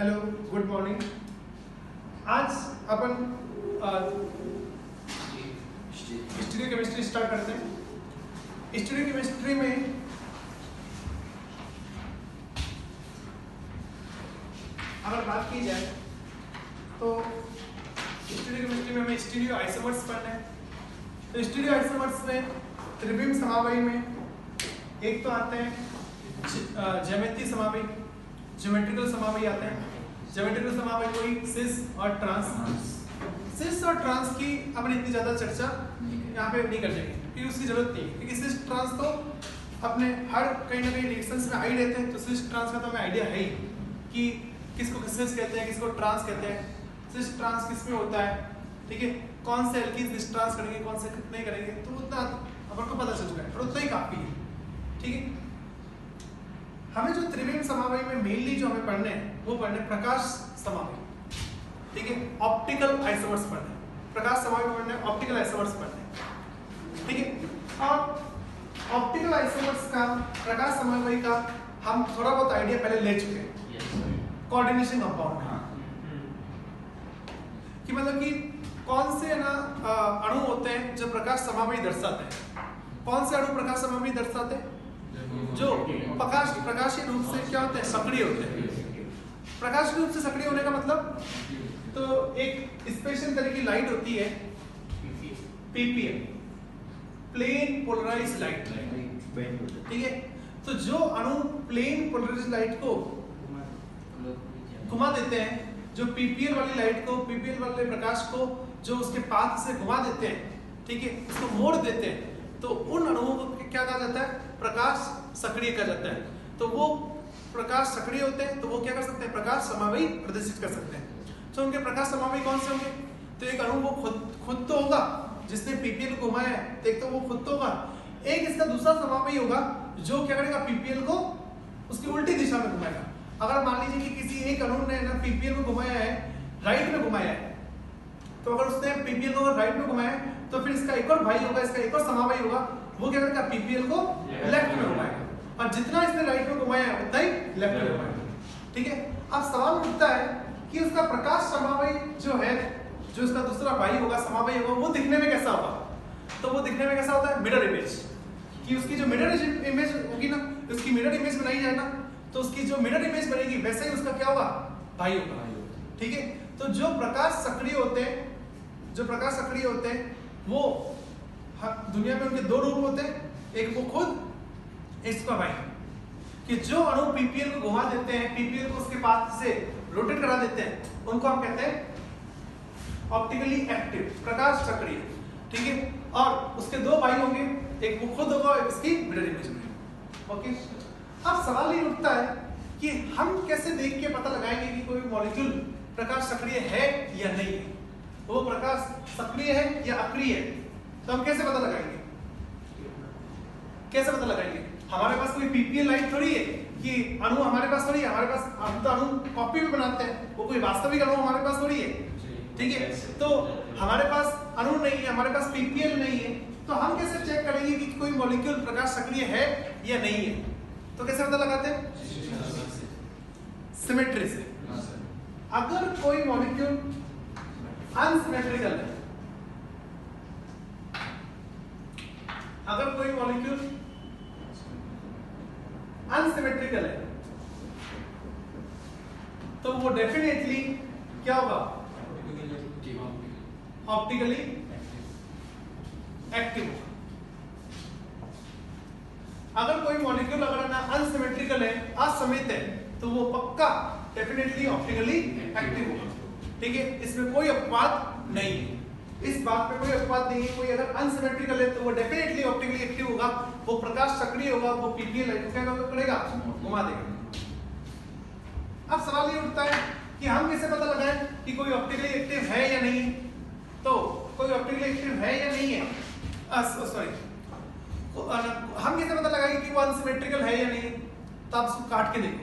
Hello, good morning. आज अपन studio chemistry start करते हैं। स्टूडियो केमिस्ट्री में अगर बात की जाए तो स्टूडियो केमिस्ट्री में हमें स्टीरियो आइसोमर्स पढ़ना है। तो स्टीरियो आइसोमर्स में त्रिविम समावयी में एक तो आते हैं ज्यामितीय समावयी, ज्योमेट्रिकल समावयी आते हैं। ज्योमेट्रिकल समावयी कोई सिस और ट्रांस। सिस और ट्रांस की अपन इतनी ज्यादा चर्चा यहाँ पे नहीं कर जाएंगे क्योंकि उसकी जरूरत नहीं है, क्योंकि सिस ट्रांस तो अपने हर कहीं ना कहीं रिएक्शंस में आई रहते हैं। तो सिस ट्रांस का तो हमें आइडिया है ही कि किसको सिस कहते हैं, किसको ट्रांस कहते हैं, सिस ट्रांस किसमें होता है, ठीक है, कौन से एल्कीन सिस ट्रांस करेंगे, कौन से नहीं करेंगे, तो उतना अपन को पता चल चुका है और उतना ही काफी है, ठीक है। हमें जो त्रिविम समावयी में मेनली जो हमें पढ़ने हैं वो पढ़ने प्रकाश समावयी, ठीक है, ऑप्टिकल आइसोमर्स पढ़ने, प्रकाश समावयी पढ़ने, ऑप्टिकल आइसोमर्स पढ़ने, ठीक है। और ऑप्टिकल आइसोमर्स का, प्रकाश समावयी का हम थोड़ा बहुत आइडिया पहले ले चुके हैं कोऑर्डिनेशन कंपाउंड कि मतलब कि कौन से ना अणु होते हैं जो प्रकाश समावयी दर्शाते हैं। कौन से अणु प्रकाश समावयी दर्शाते हैं? जो प्रकाशीय रूप से क्या होते हैं, सक्रिय होते हैं। प्रकाशीय रूप से सक्रिय होने का मतलब तो एक स्पेशल तरह की लाइट होती है पीपीएम, प्लेन पोलराइज्ड लाइट, ठीक है। तो जो अणु प्लेन पोलराइज्ड लाइट को घुमा देते हैं, जो पीपीएल वाली लाइट को, पीपीएल वाले प्रकाश को जो उसके पाथ से घुमा देते हैं, ठीक है, उसको मोड़ देते हैं, तो उन अणुओं को क्या कहा जाता है? प्रकाश सक्रिय कहा जाता है। तो वो प्रकाश सक्रिय होते हैं तो वो क्या कर सकते हैं? प्रकाश समावयी प्रदर्शित कर सकते हैं। तो उनके प्रकाश समावयी कौन से होंगे? तो एक अणु वो खुद तो होगा जिसने पीपीएल को घुमाया है, तो एक तो वो खुद तो होगा, एक इसका दूसरा समावयी होगा जो क्या करेगा? पीपीएल को उसकी उल्टी दिशा में घुमाएगा। अगर मान लीजिए कि किसी एक अणु ने ना पीपीएल को घुमाया है, राइट में घुमाया है, तो अगर उसने पीपीएल को राइट में घुमाया है तो फिर इसका एक और भाई होगा, इसका एक और समावयी होगा, वो क्या करेगा? पीपीएल को लेफ्ट में घुमाएगा, और जितना इसने राइट में घुमाया है उतना ही लेफ्ट में घुमाएगा, ठीक है। अब सवाल उठता है कि उसका प्रकाश समावयी जो है, जो इसका दूसरा भाई होगा, समावयी होगा, वो दिखने में कैसा होगा? तो वो दिखने में कैसा होता है? मिरर इमेज, कि उसकी जो मिरर इमेज होगी ना, उसकी मिरर इमेज बनाई जाए ना, तो उसकी जो मिरर इमेज बनेगी वैसे ही उसका क्या होगा? भाई होगा, ठीक है। तो जो प्रकाश सक्रिय होते हैं, जो प्रकाश सक्रिय होते हैं वो दुनिया में उनके दो रूप होते हैं, एक वो खुद, इसका भाई, कि जो अणु पीपीएल को घुमा देते हैं, पीपीएल को उसके पाथ से रोटेट करा देते हैं, उनको हम कहते हैं ऑप्टिकली एक्टिव, प्रकाश सक्रिय, ठीक है। और उसके दो भाई होंगे, एक वो खुद होगा, एक इसकी मिरर इमेज होगी, ओके। अब सवाल ये उठता है कि हम कैसे देख के पता लगाएंगे कि कोई मॉलिक्यूल प्रकाश सक्रिय है या नहीं है, वो प्रकाश सक्रिय है या अक्रिय है, तो हम कैसे पता लगाएंगे? कैसे पता लगाएंगे? हमारे पास कोई पीपीएल लाइट थोड़ी है कि अणु हमारे पास थोड़ी है, हमारे पास हम तो अणु कॉपी में बनाते हैं, वो कोई वास्तविक अणु हमारे पास थोड़ी है, ठीक है। तो हमारे पास अणु नहीं है, हमारे पास पीपीएल नहीं है, तो हम कैसे चेक करेंगे कि कोई मॉलिक्यूल प्रकाश सक्रिय है या नहीं है? तो कैसे पता लगाते हैं? सिमेट्री से। अगर कोई मॉलिक्यूल अनसिमेट्रिकल है, अगर कोई मॉलिक्यूल अनसिमेट्रिकल है तो वो डेफिनेटली क्या होगा? ऑप्टिकली एक्टिव होगा। अगर कोई मॉलिक्यूल अगर ना अनसिमेट्रिकल है, असमित है, तो वो पक्का डेफिनेटली ऑप्टिकली एक्टिव होगा, ठीक है। इसमें कोई अपवाद नहीं है, इस बात पे कोई अपवाद नहीं है। कोई अगर अनसिमेट्रिकल है तो वो डेफिनेटली ऑप्टिकली एक्टिव होगा, वो प्रकाश सक्रिय होगा, वो पीपीएल लाइट को क्या करेगा? घुमा देगा। अब सवाल ये उठता है कि हम कैसे पता लगाएं कि कोई ऑप्टिकली एक्टिव है या नहीं? तो कोई ऑप्टिकली एक्टिव है या नहीं है, सॉरी, हम कैसे पता लगाएंगे कि वो अनसिमेट्रिकल है या नहीं? तो आप इसको काट के देखो,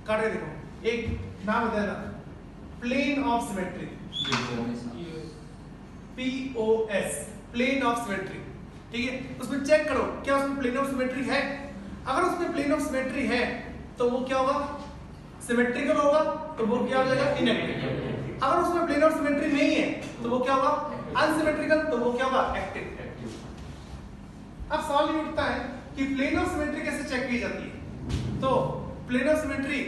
काट के देखो, एक नाम बताना, plane of symmetry, POS, plane of symmetry, ठीक है। उसमें चेक करो क्या उसमें प्लेन ऑफ सिमेट्री है। अगर उसमें प्लेन ऑफ सिमेट्री है तो वो क्या होगा? सिमेट्रिकल होगा, तो वो क्या हो जाएगा? इनएक्टिव। अगर उसमें प्लेनर सिमेट्री नहीं है तो वो क्या होगा? अनसिमेट्रिकल, तो वो क्या होगा? एक्टिव। अब सवाल ये उठता है कि प्लेनर सिमेट्री कैसे चेक की जाती है? तो प्लेनर सिमेट्री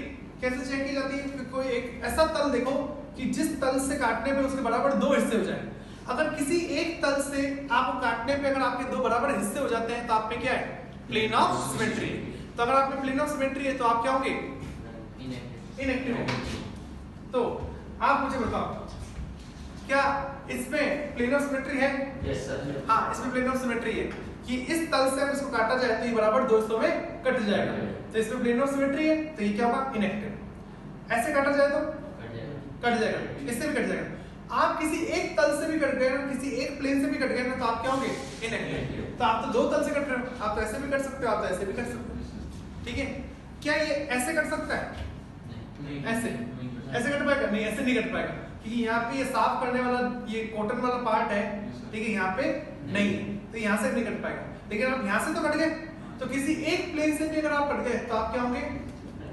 कैसे चेक की जाती है? कि कोई एक ऐसा तल देखो कि जिस तल से काटने पे उसके बराबर दो हिस्से हो जाए। अगर किसी एक तल से आपको काटने पे अगर आपके दो बराबर हिस्से हो जाते हैं तो आप में क्या है? Plane of symmetry. तो अगर आप में प्लेन ऑफ सिमेट्री है तो आप क्या होंगे? इनएक्टिव होंगे। तो आप मुझे बताओ, क्या इसमें प्लेन ऑफ सिमेट्री है? Yes sir. हाँ, इसमें प्लेन ऑफ सिमेट्री है कि इस तल से अगर इसको काटा जाए तो ये बराबर दो हिस्सों में कट जाएगा। तो इसमें प्लेन ऑफ सिमेट्री है तो ये क्या होगा? इनएक्टिव। ऐसे काटा जाए तो कट जाएगा, इससे भी कट जाएगा। आप किसी एक तल से भी कट गए ना, किसी एक प्लेन से भी कट गए ना, तो आप क्या होंगे? इनएक्टिव। तो आप तो दो तल से कट रहे हो, आप तो ऐसे भी कर सकते हो, आप तो ऐसे भी कर सकते हो। ठीक है, क्या ये ऐसे कट सकता है? ऐसे ऐसे कट पाएगा? नहीं, ऐसे नहीं कट पाएगा, क्योंकि यहाँ पे ये साफ करने वाला ये कॉटन वाला पार्ट है, ठीक है, यहाँ पे नहीं है, तो यहाँ से नहीं कट पाएगा। लेकिन आप यहाँ से तो कट गए, तो किसी एक प्लेन से भी अगर आप कट गए तो आप क्या होंगे?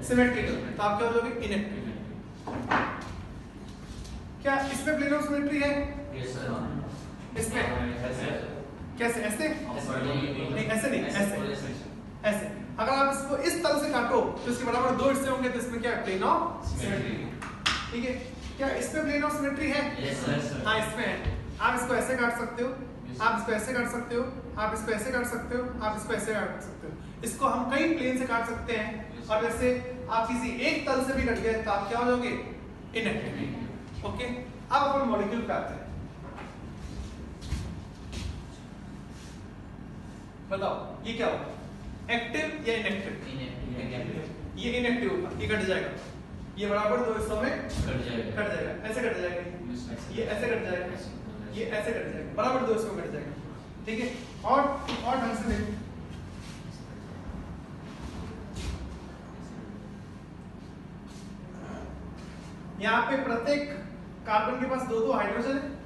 सिमेट्रिकल। तो आप क्या हो जाओगे? इनएक्टिव। क्या इसमें प्लेन ऑफ सिमेट्री है? Yes sir. इसमें कैसे? ऐसे नहीं, ऐसे नहीं, ऐसे ऐसे। अगर आप इसको इस तल से काटो तो इसके बराबर दो हिस्से होंगे, तो इसमें क्या है? Plane of symmetry. ठीक है, क्या इसमें प्लेन ऑफ सिमेट्री है? Yes sir. हाँ, इसमें है। आप इसको ऐसे काट सकते हो, आप इसको ऐसे काट सकते हो, आप इसको ऐसे काट सकते हो, आप इसको ऐसे काट सकते हो। इसको हम कई प्लेन से काट सकते हैं, और वैसे आप किसी एक तल से भी कट गए तो आप क्या हो जाओगे? इनएक्टिव। ओके, अब अपन मॉलिक्यूल पे आते हैं। बताओ ये क्या होगा? एक्टिव या इनएक्टिव? ये इनएक्टिव होगा, ये कट जाएगा, ये बराबर दो हिस्सों में कट जाएगा। ऐसे कट जाएगा, ये ऐसे कट जाएगा, ये ऐसे कट जाएगा, बराबर दो हिस्सों में कट जाएगा। ठीक है, और ढंग से देखो, यहाँ पे प्रत्येक कार्बन के पास दो दो हाइड्रोजन है।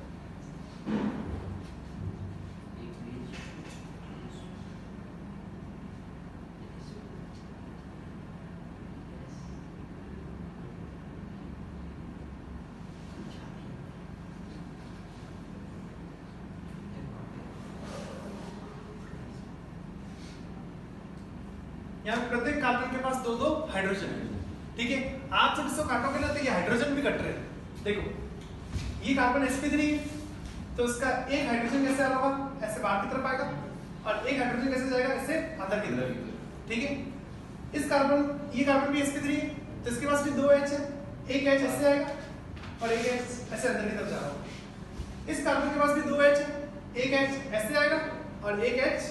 यहाँ पे प्रत्येक कार्बन के पास दो दो हाइड्रोजन है। ठीक है, आप जब इसको काटोगे ना तो ये हाइड्रोजन भी कट रहे हैं। देखो, ये कार्बन sp3 है, तो इसका एक हाइड्रोजन कैसे आ रहा होगा? ऐसे बाहर की तरफ आएगा, और एक हाइड्रोजन कैसे जाएगा? ऐसे अंदर की तरफ। ठीक है, इस कार्बन, ये कार्बन भी sp3 है, तो इसके पास भी दो H है, एक H ऐसे आएगा और एक H ऐसे अंदर की तरफ जा रहा होगा। इस कार्बन के पास भी दो H है, एक H ऐसे आएगा और एक H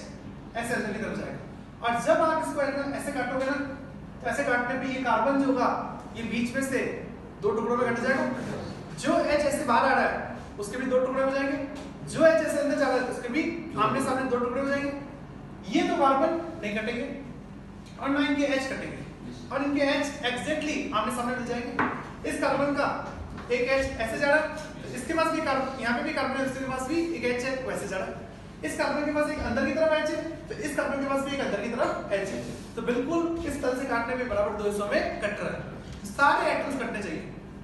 ऐसे अंदर की तरफ जाएगा। और जब आप इसको ऐसे काटोगे ना, तो ऐसे काटने पे ये कार्बन जो होगा ये बीच में से दो टुकड़ों में कट जाएगा। जो H ऐसे बाहर आ रहा है उसके भी दो टुकड़े हो जाएंगे, जो H ऐसे अंदर जा रहा है उसके भी आमने सामने दो टुकड़े हो जाएंगे। ये तो कार्बन नहीं कटेंगे और ना इनके H कटेंगे, और इनके H एग्जैक्टली आमने सामने मिल जाएंगे। इस कार्बन का एक H ऐसे जा रहा है, इसके पास भी कार्बन, यहाँ पे भी कार्बन है, इसके पास भी एक H है, वैसे जा रहा है। इस कार्बन के पास एक अंदर की तरफ H है, तो इस कार्बन के पास भी एक अंदर की तरफ H है। तो बिल्कुल इस तल से काटने में बराबर दो हिस्सों में कट रहा है। सारे एटम्स कटने चाहिए,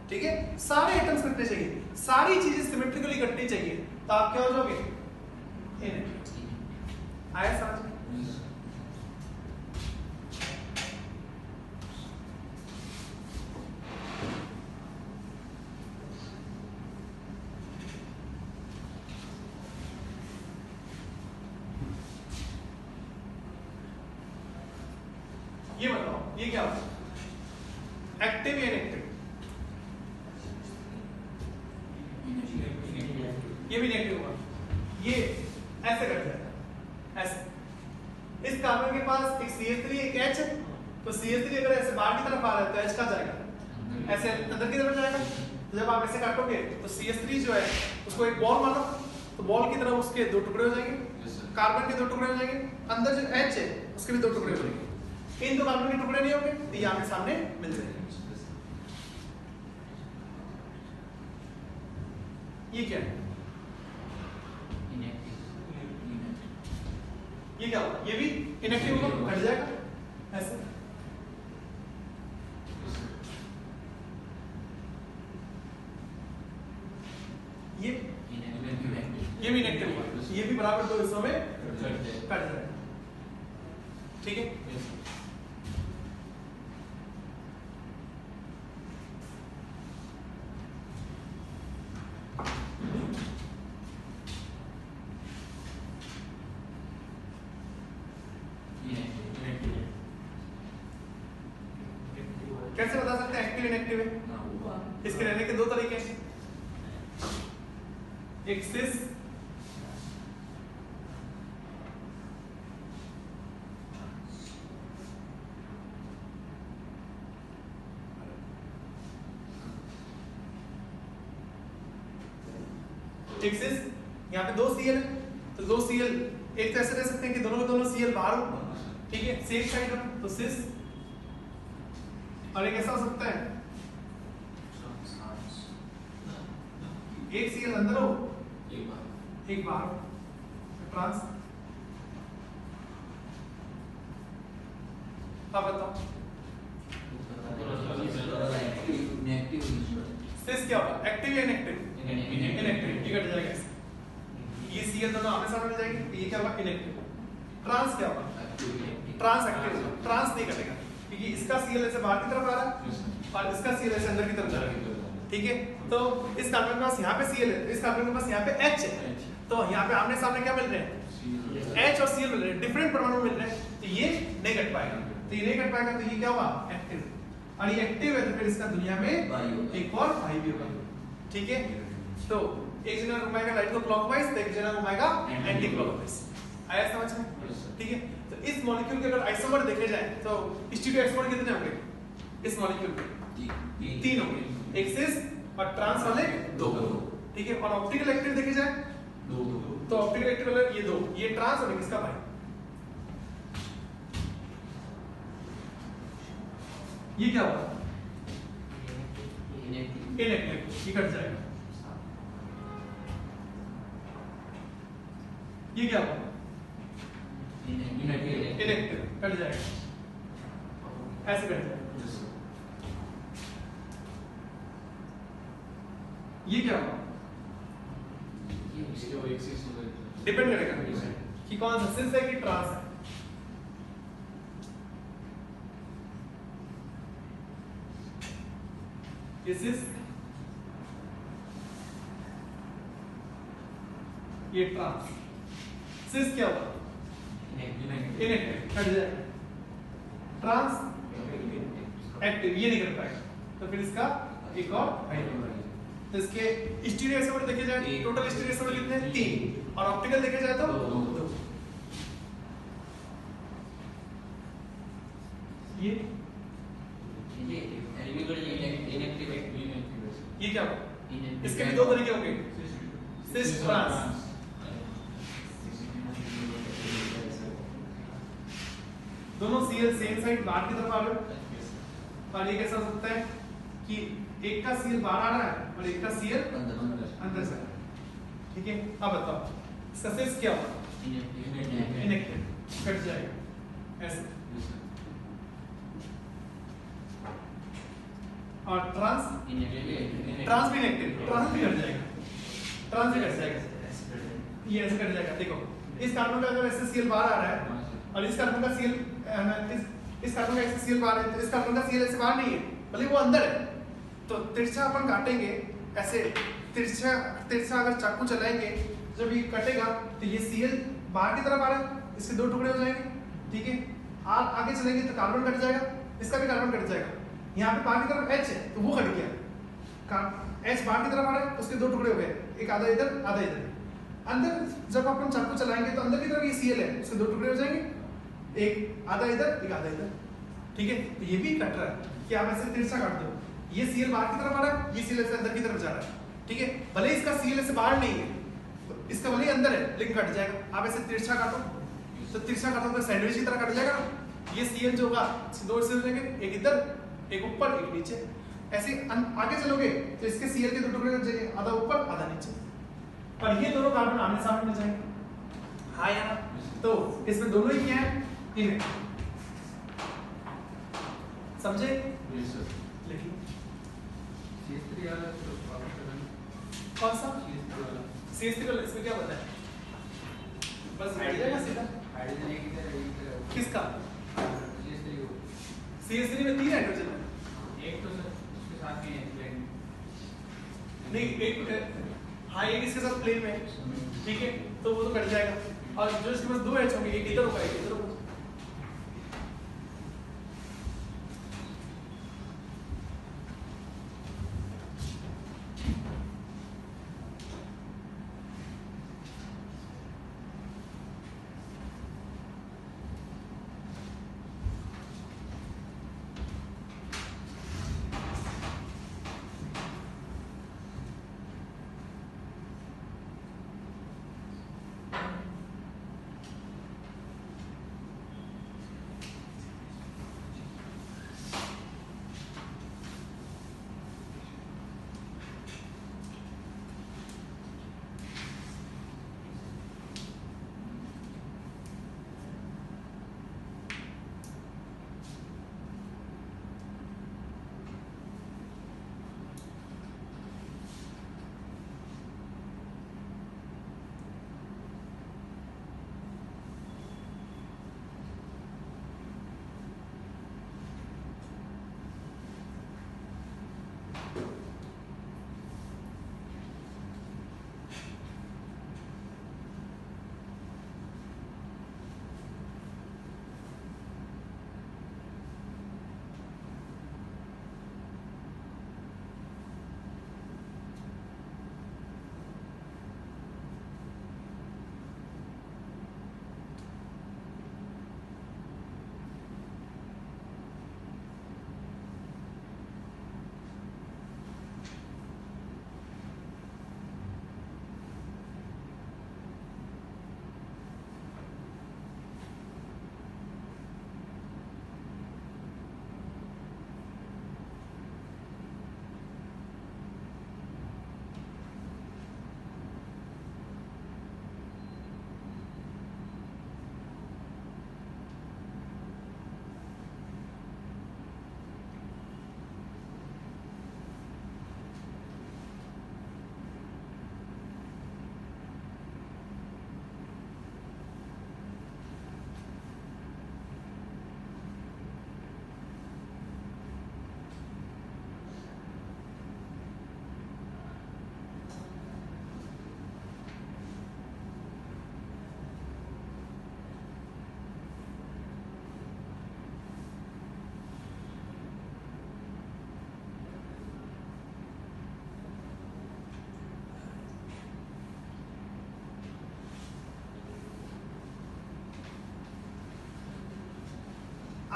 ठीक है, सारे एटम्स कटने चाहिए, सारी चीजें सिमेट्रिकली कटनी चाहिए, तो आप क्या हो जाओगे? आया समझ? ये बताओ ये क्या होगा? एक्टिव या इनएक्टिव? ये भी नेगेटिव होगा, ये ऐसे कट जाएगा, ऐसे। इस कार्बन के पास एक CH3 एक H है, तो CH3 अगर ऐसे बाहर की तरफ आ रहा है तो H कहाँ जाएगा? ऐसे अंदर की तरफ जाएगा। तो जब आप ऐसे काटोगे तो CH3 जो है उसको एक बॉल मानो, तो बॉल की तरफ उसके दो टुकड़े हो जाएंगे, कार्बन के दो टुकड़े हो जाएंगे, अंदर जो H है उसके भी दो टुकड़े हो जाएंगे। इन दो कार्बन के टुकड़े नहीं होंगे तो ये आमने सामने मिल जाएंगे। ये क्या है? ये क्या होगा? ये भी इनएक्टिव होगा, हट जाएगा ऐसे। ये भी इनएक्टिव हुआ, ये भी बराबर दो हिस्सों में कट जाएगा। ठीक है, कैसे बता सकते हैं एक्टिव इनएक्टिव है? इसके रहने के दो तरीके हैं, एक सिस यहाँ पे दो सीएल है, तो दो सीएल एक तो ऐसे रह सकते हैं कि दोनों के दोनों सीएल बाहर हो, ठीक है, सेम साइड हो, तो सिस, और एक ऐसा हो सकता है एक सीएल अंदर हो एक बाहर हो, ट्रांस। अब बताओ सिस क्या होगा, एक्टिव या इनएक्टिव? इनएक्टिव, ये कट जाएगा इससे। ये सीएल दोनों आमने सामने मिल जाएंगे, ये क्या होगा, इनएक्टिव। ट्रांस क्या होगा, ट्रांस एक्टिव होगा, ट्रांस नहीं कटेगा क्योंकि इसका सीएल ऐसे बाहर की तरफ आ रहा है और इसका सीएल ऐसे अंदर की तरफ जा रहा है। ठीक है, तो इस कार्बन के पास यहाँ पे सीएल है, इस कार्बन के पास यहाँ पे एच है, तो यहाँ पे आमने सामने क्या मिल रहे हैं, एच और सीएल मिल रहे हैं, डिफरेंट परमाणु मिल रहे हैं, तो ये नहीं कट पाएगा, तो ये नहीं कट पाएगा, तो ये क्या होगा, एक्टिव। और ये एक्टिव है तो फिर इसका दुनिया में एक और भाई भी होगा। ठीक है, तो एक जना घुमाएगा लाइट को क्लॉकवाइज, तो एक जना घुमाएगा एंटी क्लॉकवाइज। आया समझ में? ठीक है, तो इस मॉलिक्यूल के अगर आइसोमर देखे जाए तो स्टीरियो आइसोमर कितने होंगे इस मॉलिक्यूल के? तीन होंगे, एक सिस और ट्रांस वाले दो। ठीक है, और ऑप्टिकल एक्टिव देखे जाए तो ऑप्टिकल एक्टिव वाले ये दो, ये ट्रांस और किसका भाई, ये क्या होगा, इनएक्टिव, ये कट जाएगा। ये क्या होगा, इनएक्टिव, कट जाएगा, ऐसे कट जाएगा। ये क्या होगा, डिपेंड करेगा कि कौन सा सिस है कि ट्रांस है। ये सिस, ये ट्रांस। सिस क्या होगा, इनएक्टिव, कट जाएगा। ट्रांस एक्टिव, ये नहीं कर पाएगा, तो फिर इसका एक और तो इसके स्टीरियो आइसोमर देखे जाए टोटल स्टीरियो आइसोमर कितने हैं, 3, और ऑप्टिकल देखे जाए तो 2। ये क्या होगा, इसके भी दो तरीके होंगे, सिस ट्रांस। दोनों सीएल सेम साइड बाहर की तरफ आ रहे हैं, और ये कैसा हो सकता है कि एक का सीएल बाहर आ रहा है और एक का सीएल अंदर से। ठीक है, अब बताओ इसका सिस क्या होगा, इनएक्टिव, कट जाएगा ऐसे। और ट्रांस, ट्रांस भी इनएक्टिव, ट्रांस भी कट जाएगा, ट्रांस भी कट जाएगा, ये ऐसे कट जाएगा। देखो इस कार्बन का अगर ऐसे सीएल बाहर आ रहा है और इस कार्बन का सीएल इस कार्बन का ऐसे सीएल बाहर है, तो इस कार्बन का सीएल ऐसे बाहर नहीं है, भले वो अंदर है, तो तिरछा अपन काटेंगे ऐसे, तिरछा तिरछा अगर चाकू चलाएंगे जब ये कटेगा तो ये सीएल बाहर की तरफ आ रहा है, इसके दो टुकड़े हो जाएंगे। ठीक है, आगे चलेंगे तो कार्बन कट जाएगा, इसका भी कार्बन कट जाएगा। यहाँ पे बाहर की तरफ एच है तो वो कट गया, एच बाहर की तरफ आ रहा है, उसके दो टुकड़े हो गए, एक आधा इधर आधा इधर। अंदर जब अपन चाकू चलाएंगे तो अंदर की तरफ ये सीएल है, उसके दो टुकड़े हो जाएंगे, एक आधा इधर एक आधा इधर। ठीक है, तो ये भी कट रहा है कि आप ऐसे तिरछा काट दो, ये सीएल बाहर की तरफ आ रहा है, ये सीएल ऐसे अंदर की तरफ जा रहा है। ठीक है, भले इसका सीएल ऐसे बाहर नहीं है, इसका भले अंदर है लेकिन कट जाएगा। आप ऐसे तिरछा काटो तो तिरछा काटो तो सैंडविच की तरह कट जाएगा ना। ये सीएल जो होगा दो सीएल लेंगे, एक इधर एक ऊपर एक नीचे, ऐसे आगे चलोगे तो इसके सीएल के दो टुकड़े हो जाएंगे, आधा ऊपर आधा नीचे, पर ये दोनों कार्बन आमने सामने मिल जाएंगे। हाँ यार, तो इसमें दोनों ही क्या है, इनएक्टिव, समझे? लिखिए कौन सा CS3 वाला इसमें क्या बता है? बस बैठ जाएगा सीधा। किसका? CS3 में 3 हाइड्रोजन है। एक तो सर उसके साथ में प्लेन नहीं एक हाँ एक इसके साथ प्लेन में है, ठीक है, तो वो तो कट जाएगा। और जो इसके पास 2 H होंगे, एक इधर होगा एक इधर होगा।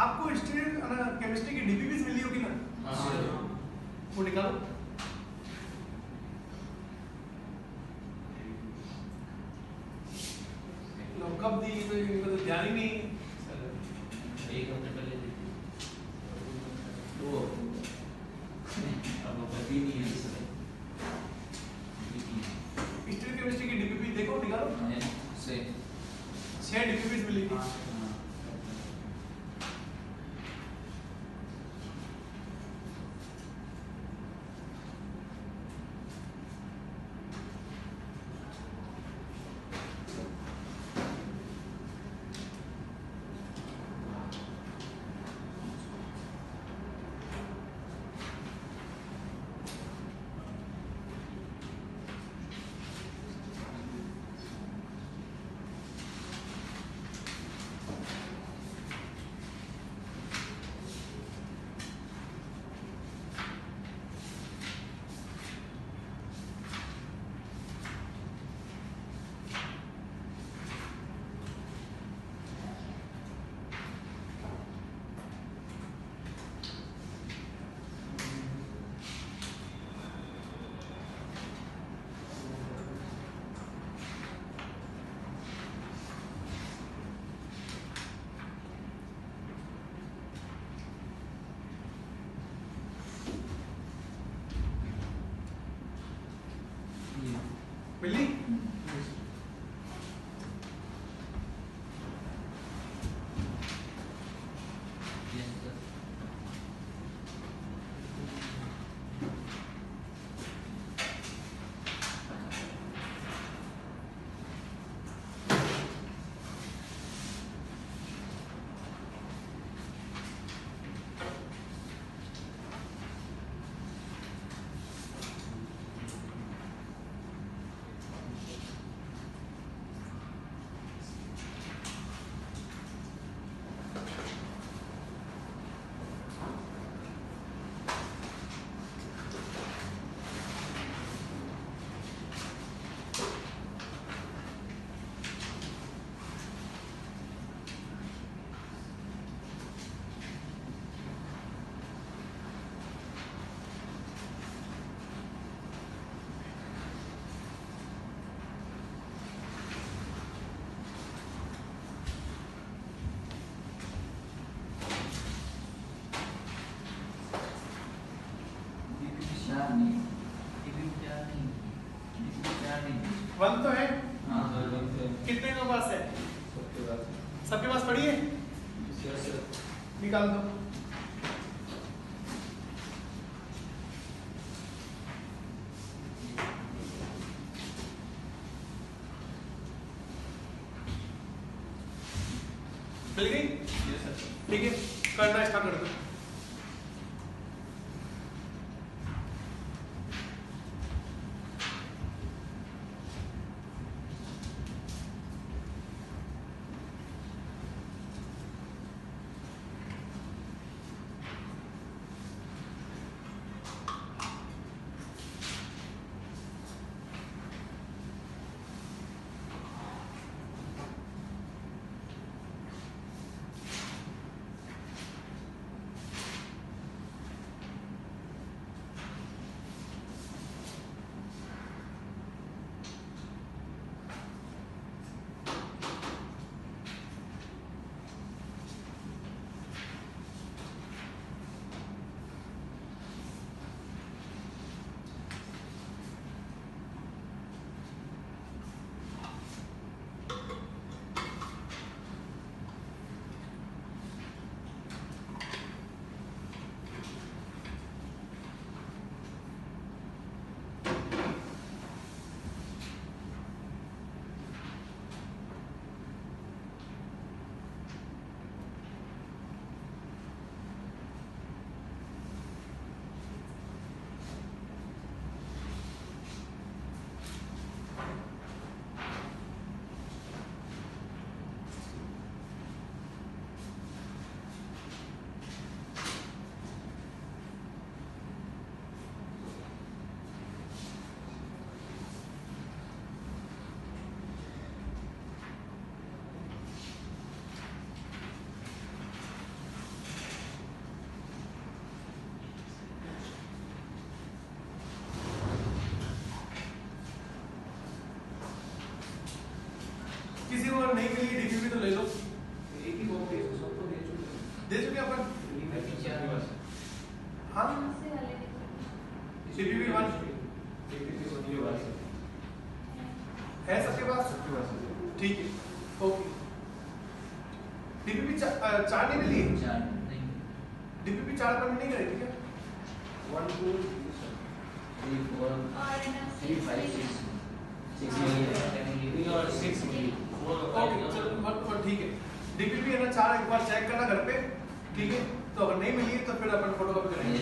आपको स्टूडेंट केमिस्ट्री की डीपीपीस मिली होगी ना? वो निकालो। कब दी तो इनको तो ध्यान ही नहीं। एक हफ्ते पहले दी थी। वो अब वो पता ही नहीं है इसमें। स्टूडेंट केमिस्ट्री की डीपीपी देखो निकालो। से 6 डीपीपीस मिली थी। मिली? 1 तो है, हाँ सर कितने के पास है? सबके पास सबके पास पड़ी है, यस सर निकाल दो। मिल गई? यस सर ठीक है, करना स्टार्ट कर दो। किसी को अगर नहीं मिली डीपीपी तो ले लो। एक ही कॉपी है सबको दे चुके दे चुके अपन? हाँ, डीपीपी 1 है सबके पास? ठीक है, ओके। डीपीपी 4 नहीं मिली? डीपीपी 4 अपन नहीं करे, ठीक है? 1 2 3 4 3 5 6 और 6 ओके, चलो बट ठीक है। डीपीपी है ना 4 एक बार चेक करना घर पे, ठीक है? तो अगर नहीं मिली तो फिर अपन फोटोकॉपी करेंगे।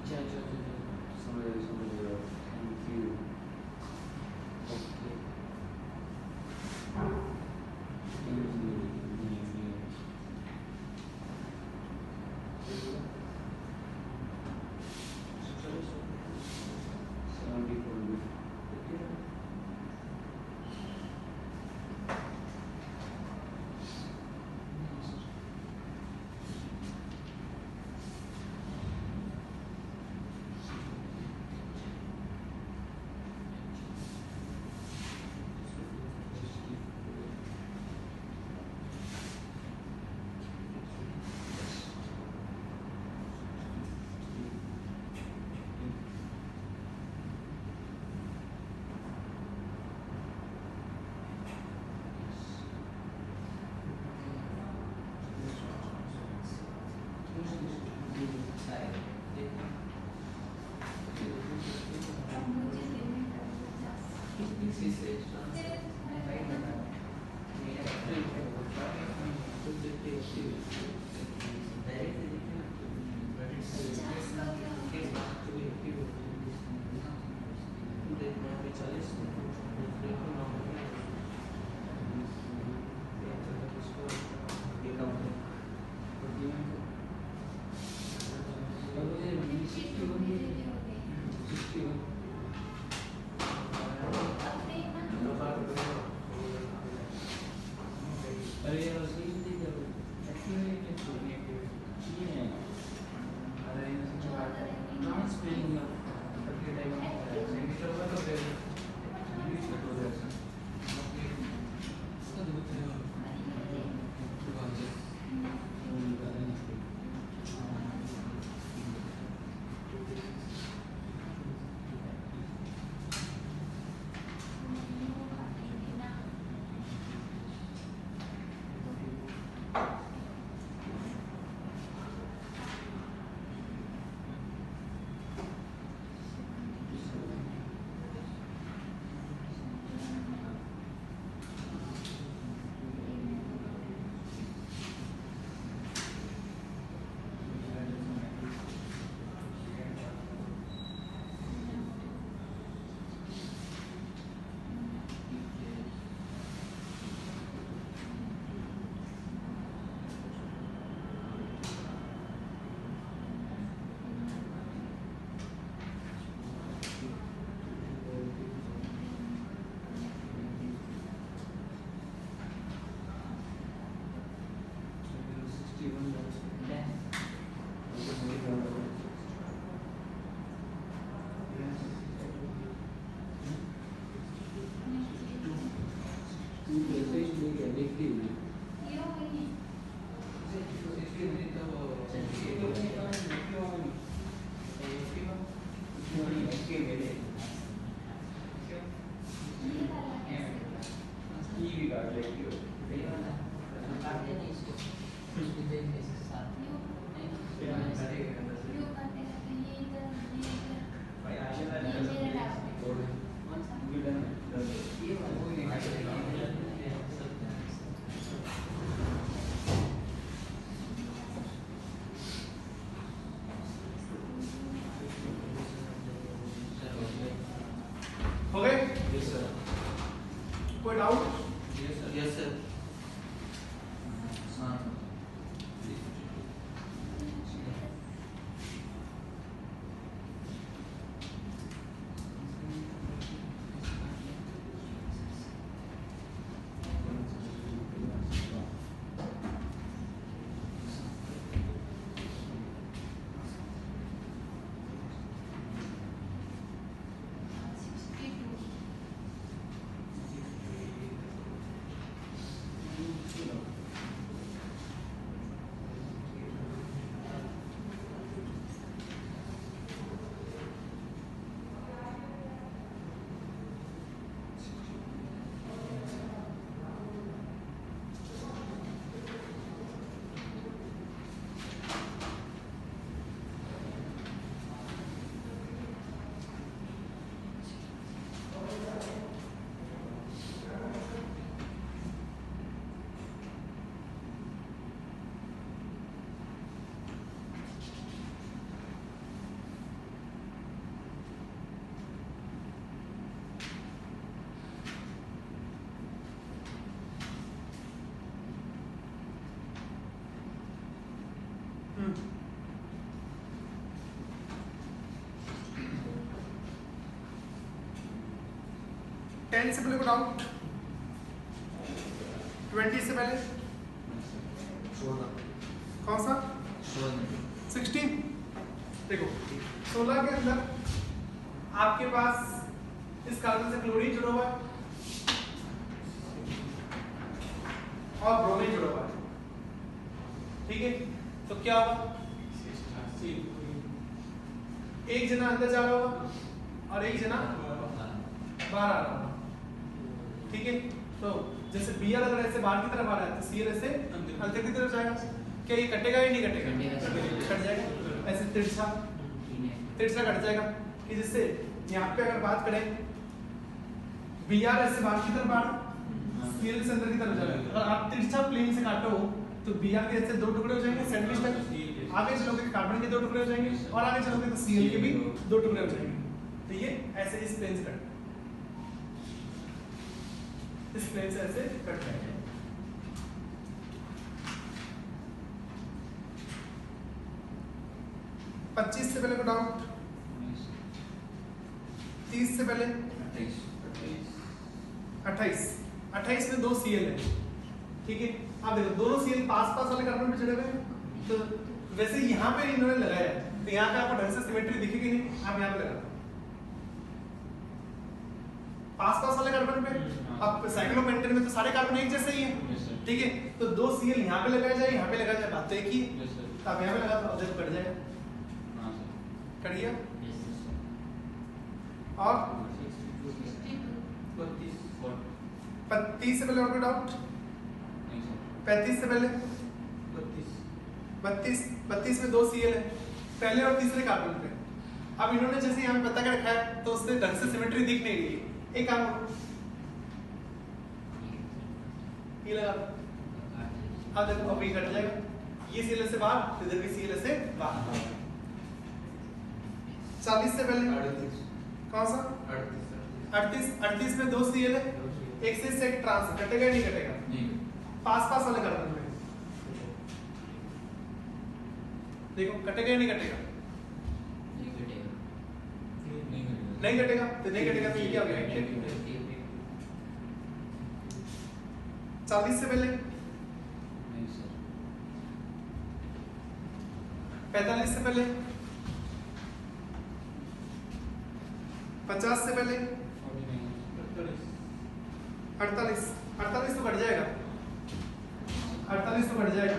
समझ थैंक यू ओके हो गए? यस सर कोई डाउट? यस सर हाँ 10 से पहले को डाउट, 20 से पहले कौन सा 16। देखो 16 के अंदर आपके पास इस कार्बन से क्लोरीन जुड़ा हुआ है और ब्रोमीन जुड़ा हुआ है, ठीक है। तो क्या होगा, एक जना अंदर जा रहा होगा और एक जना बाहर आ रहा होगा, ठीक है। तो जैसे Br अगर ऐसे बाहर की तरफ आ रहा है तो Cl ऐसे अंदर की तरफ जाएगा। क्या ये कटेगा या नहीं कटेगा? कट जाएगा। ऐसे तिरछा कट जाएगा कि जिससे यहाँ पे अगर बात करें Br ऐसे बाहर की तरफ आ रहा, Cl से अंदर की तरफ जा रहा है। अगर आप तिरछा प्लेन से काटो तो Br के ऐसे दो टुकड़े हो जाएंगे सैंडविच तक, आगे चलोगे कार्बन के दो टुकड़े हो जाएंगे और आगे चलोगे तो Cl के भी दो टुकड़े हो जाएंगे। तो ये ऐसे इस प्लेन से कट, इस प्लेन से ऐसे कट जाएगा। पच्चीस से पहले को डाउट, 30 से पहले 28 में 2 Cl है, ठीक है। अब देखो दोनों Cl पास पास वाले कार्बन पे जुड़े हुए हैं, तो वैसे यहाँ पे इन्होंने लगाया है तो यहाँ पे आपको ढंग से सिमेट्री दिखेगी नहीं। आप यहाँ पे लगा पास पास वाले कार्बन पे, अब साइक्लोपेंटेन में तो सारे कार्बन एक जैसे ही है, ठीक है। तो 2 Cl यहाँ पे लगाया जाए, यहाँ पे लगाया जाए, बात तो एक ही है। तो आप यहाँ पे लगा तो देखो कट जाएगा, कट गया। और 30 से पहले और कोई डाउट, 35 से पहले 32 में 2 Cl है पहले और तीसरे कार्बन पे। अब इन्होंने जैसे यहाँ पे पता कर रखा है तो उससे ढंग से सिमेट्री दिख नहीं रही है। एक काम करो, ये लगा, अब देखो अब ये कट जाएगा, ये Cl से बाहर, इधर भी Cl से बाहर। 40 से पहले कौन सा 38 में 2 Cl है, एक से एक ट्रांस, कटेगा नहीं कटेगा? पास पास वाले कार्बन में देखो कटेगा या नहीं कटेगा? नहीं कटेगा। तो नहीं कटेगा तो ये क्या हो गया? 40 से पहले 45 से पहले 50 से पहले 48 तो कट जाएगा, 48 तो कट जाएगा।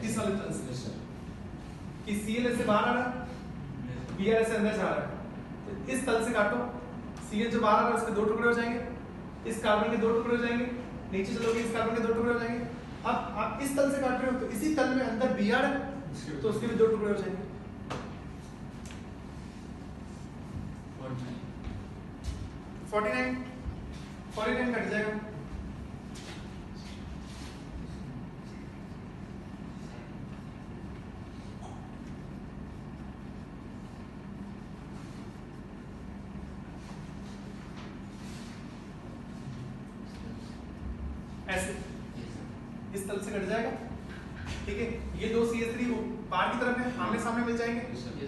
इस वाले तरह से कि Cl से बाहर आ रहा, Br से अंदर जा रहा है, तो इस तल से काटो, Cl जो बाहर आ रहा है उसके 2 टुकड़े हो जाएंगे, इस कार्बन के 2 टुकड़े हो जाएंगे, नीचे चलोगे इस कार्बन के 2 टुकड़े हो जाएंगे। अब आप इस तल से काट रहे हो तो इसी तल में अंदर Br है तो उसके भी 2 टुकड़े हो जाएंगे। 49 कट जाएगा। ऐसे इस तल से कट जाएगा, ठीक है। ये 2 CH3 बाहर की तरफ है, आमने सामने मिल जाएंगे।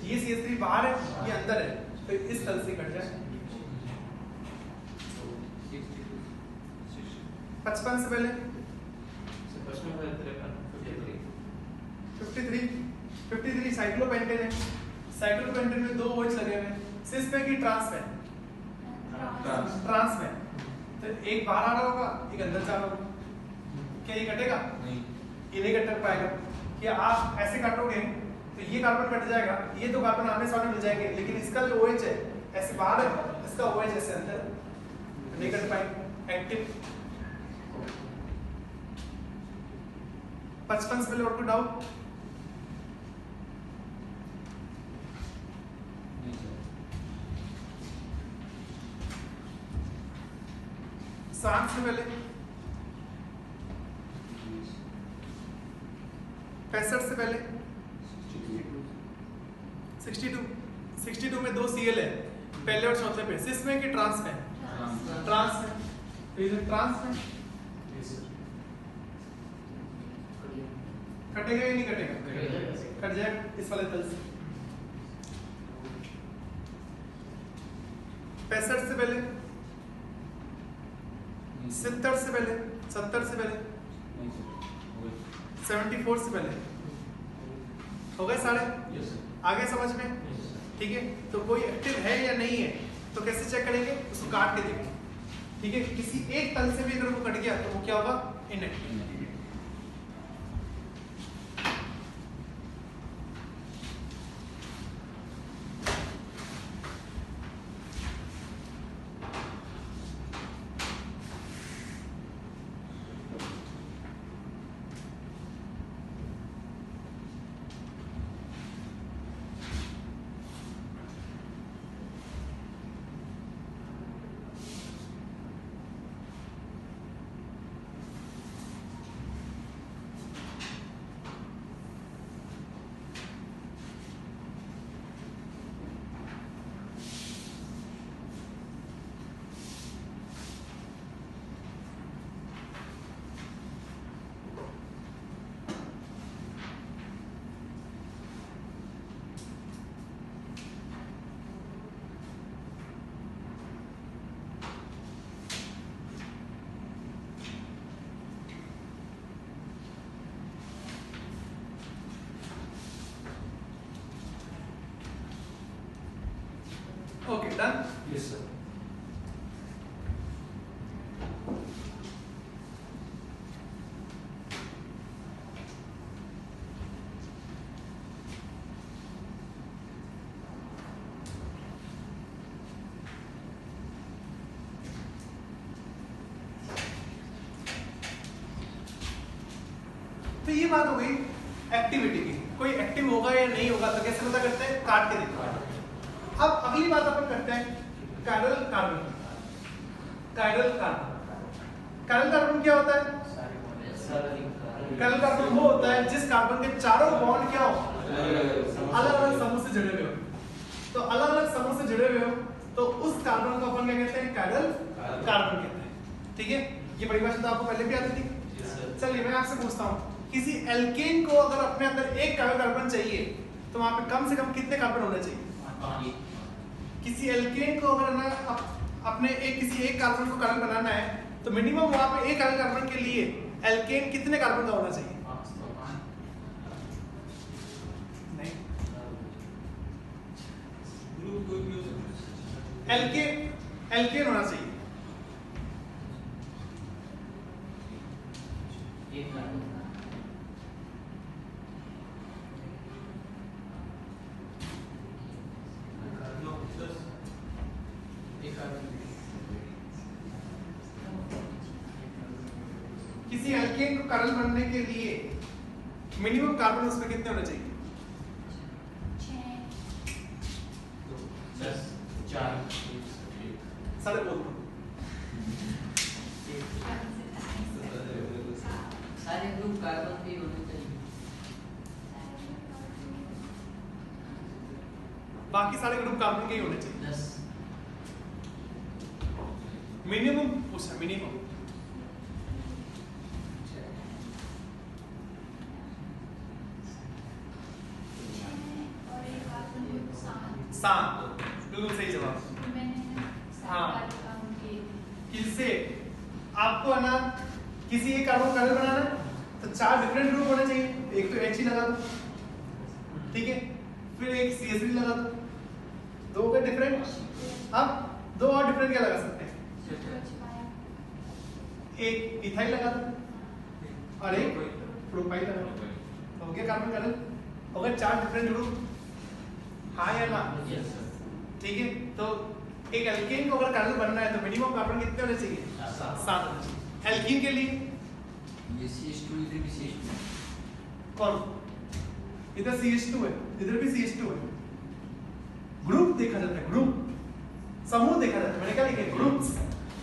ये CH3 बाहर है, ये अंदर है, तो इस तल से कट जाए। 55 से पहले 53 साइक्लोपेंटेन है, साइक्लोपेंटेन में 2 OH लगे हुए हैं, सिस में कि ट्रांस में? ट्रांस में। तो एक बाहर आ रहा होगा, एक अंदर जा रहा होगा, क्या ये कटेगा? नहीं, ये नहीं कट पाएगा। कि आप ऐसे काटोगे तो ये कार्बन कट जाएगा, ये 2 कार्बन आमने सामने मिल जाएंगे, लेकिन इसका जो OH है ऐसे बाहर है, इसका OH ऐसे अंदर, नहीं कट पाएंगे। एक्टिव 55 से पहले और कोई डाउट? साठ से पहले 65 से पहले 62 में 2 Cl है पहले और चौथे पे, सिस में कि ट्रांस में? ट्रांस में। तो इधर ट्रांस में कटेगा या नहीं कटेगा? कट जाएगा इस वाले तल से। 65 से पहले, 70 से पहले, 70 से पहले, 74 से पहले। हो गए सारे? आगे समझ में? ठीक है, तो कोई एक्टिव है या नहीं है तो कैसे चेक करेंगे? उसको काट के देखेंगे। ठीक है, किसी एक तल से भी अगर वो कट गया तो वो क्या होगा? Inactive. Okay, done? Yes sir. तो ये बात हो गई एक्टिविटी की। कोई एक्टिव होगा या नहीं होगा तो कैसे पता करते हैं? काट के देखते हैं। अब अगली बात अपन करते हैं chiral carbon. Chiral carbon, chiral carbon क्या होता है? कायरल कार्बन वो होता है जिस कार्बन के चारों बॉन्ड क्या हो? अलग अलग समूह से जुड़े हुए हो। तो अलग अलग समूह से जुड़े हुए हो तो उस कार्बन को अपन क्या कहते हैं? कायरल कार्बन कहते हैं। ठीक है, ये परिभाषा तो आपको पहले भी आती थी। चलिए मैं आपसे पूछता हूँ, किसी एल्केन को अगर अपने अंदर एक कायरल कार्बन चाहिए तो वहां पे कम से कम कितने कार्बन होने चाहिए? किसी एल्केन को अगर ना अपने किसी एक कार्बन को कायरल बनाना है तो मिनिमम वहां पे एक कायरल कार्बन के लिए एल्केन कितने कार्बन का होना चाहिए? नहीं, एल्केन होना चाहिए। किसी एल्केन को कायरल बनने के लिए मिनिमम कार्बन उसमें कितने होने चाहिए? 10, 4, सारे बोल दो। सारे ग्रुप कार्बन के होने चाहिए। बाकी सारे ग्रुप कार्बन के ही होने चाहिए। 10 मिनिमम पूछा, मिनिमम। सात, बिल्कुल सही जवाब। हाँ, किससे आपको है ना किसी एक कार्बन कायरल बनाना है तो 4 डिफरेंट ग्रुप होने चाहिए। एक तो H ही लगा दो, ठीक है, फिर एक CH3 लगा दो, 2 का डिफरेंट। अब 2 और डिफरेंट क्या लगा सकते हैं? एक इथाइल लगा दो और एक प्रोपाइल लगा दो। हो गया कार्बन कायरल। हो गए 4 डिफरेंट ग्रुप। हाँ या ना? ठीक है, तो एक एल्केन को अगर कायरल बनना है तो मिनिमम कार्बन कितने होने चाहिए? 7 होने चाहिए। एल्कीन के लिए ये CH2 इधर भी CH2 कौन? इधर CH2 है, इधर भी CH2 है। ग्रुप देखा जाता है, ग्रुप समूह देखा जाता है। मैंने क्या लिखा? ग्रुप्स।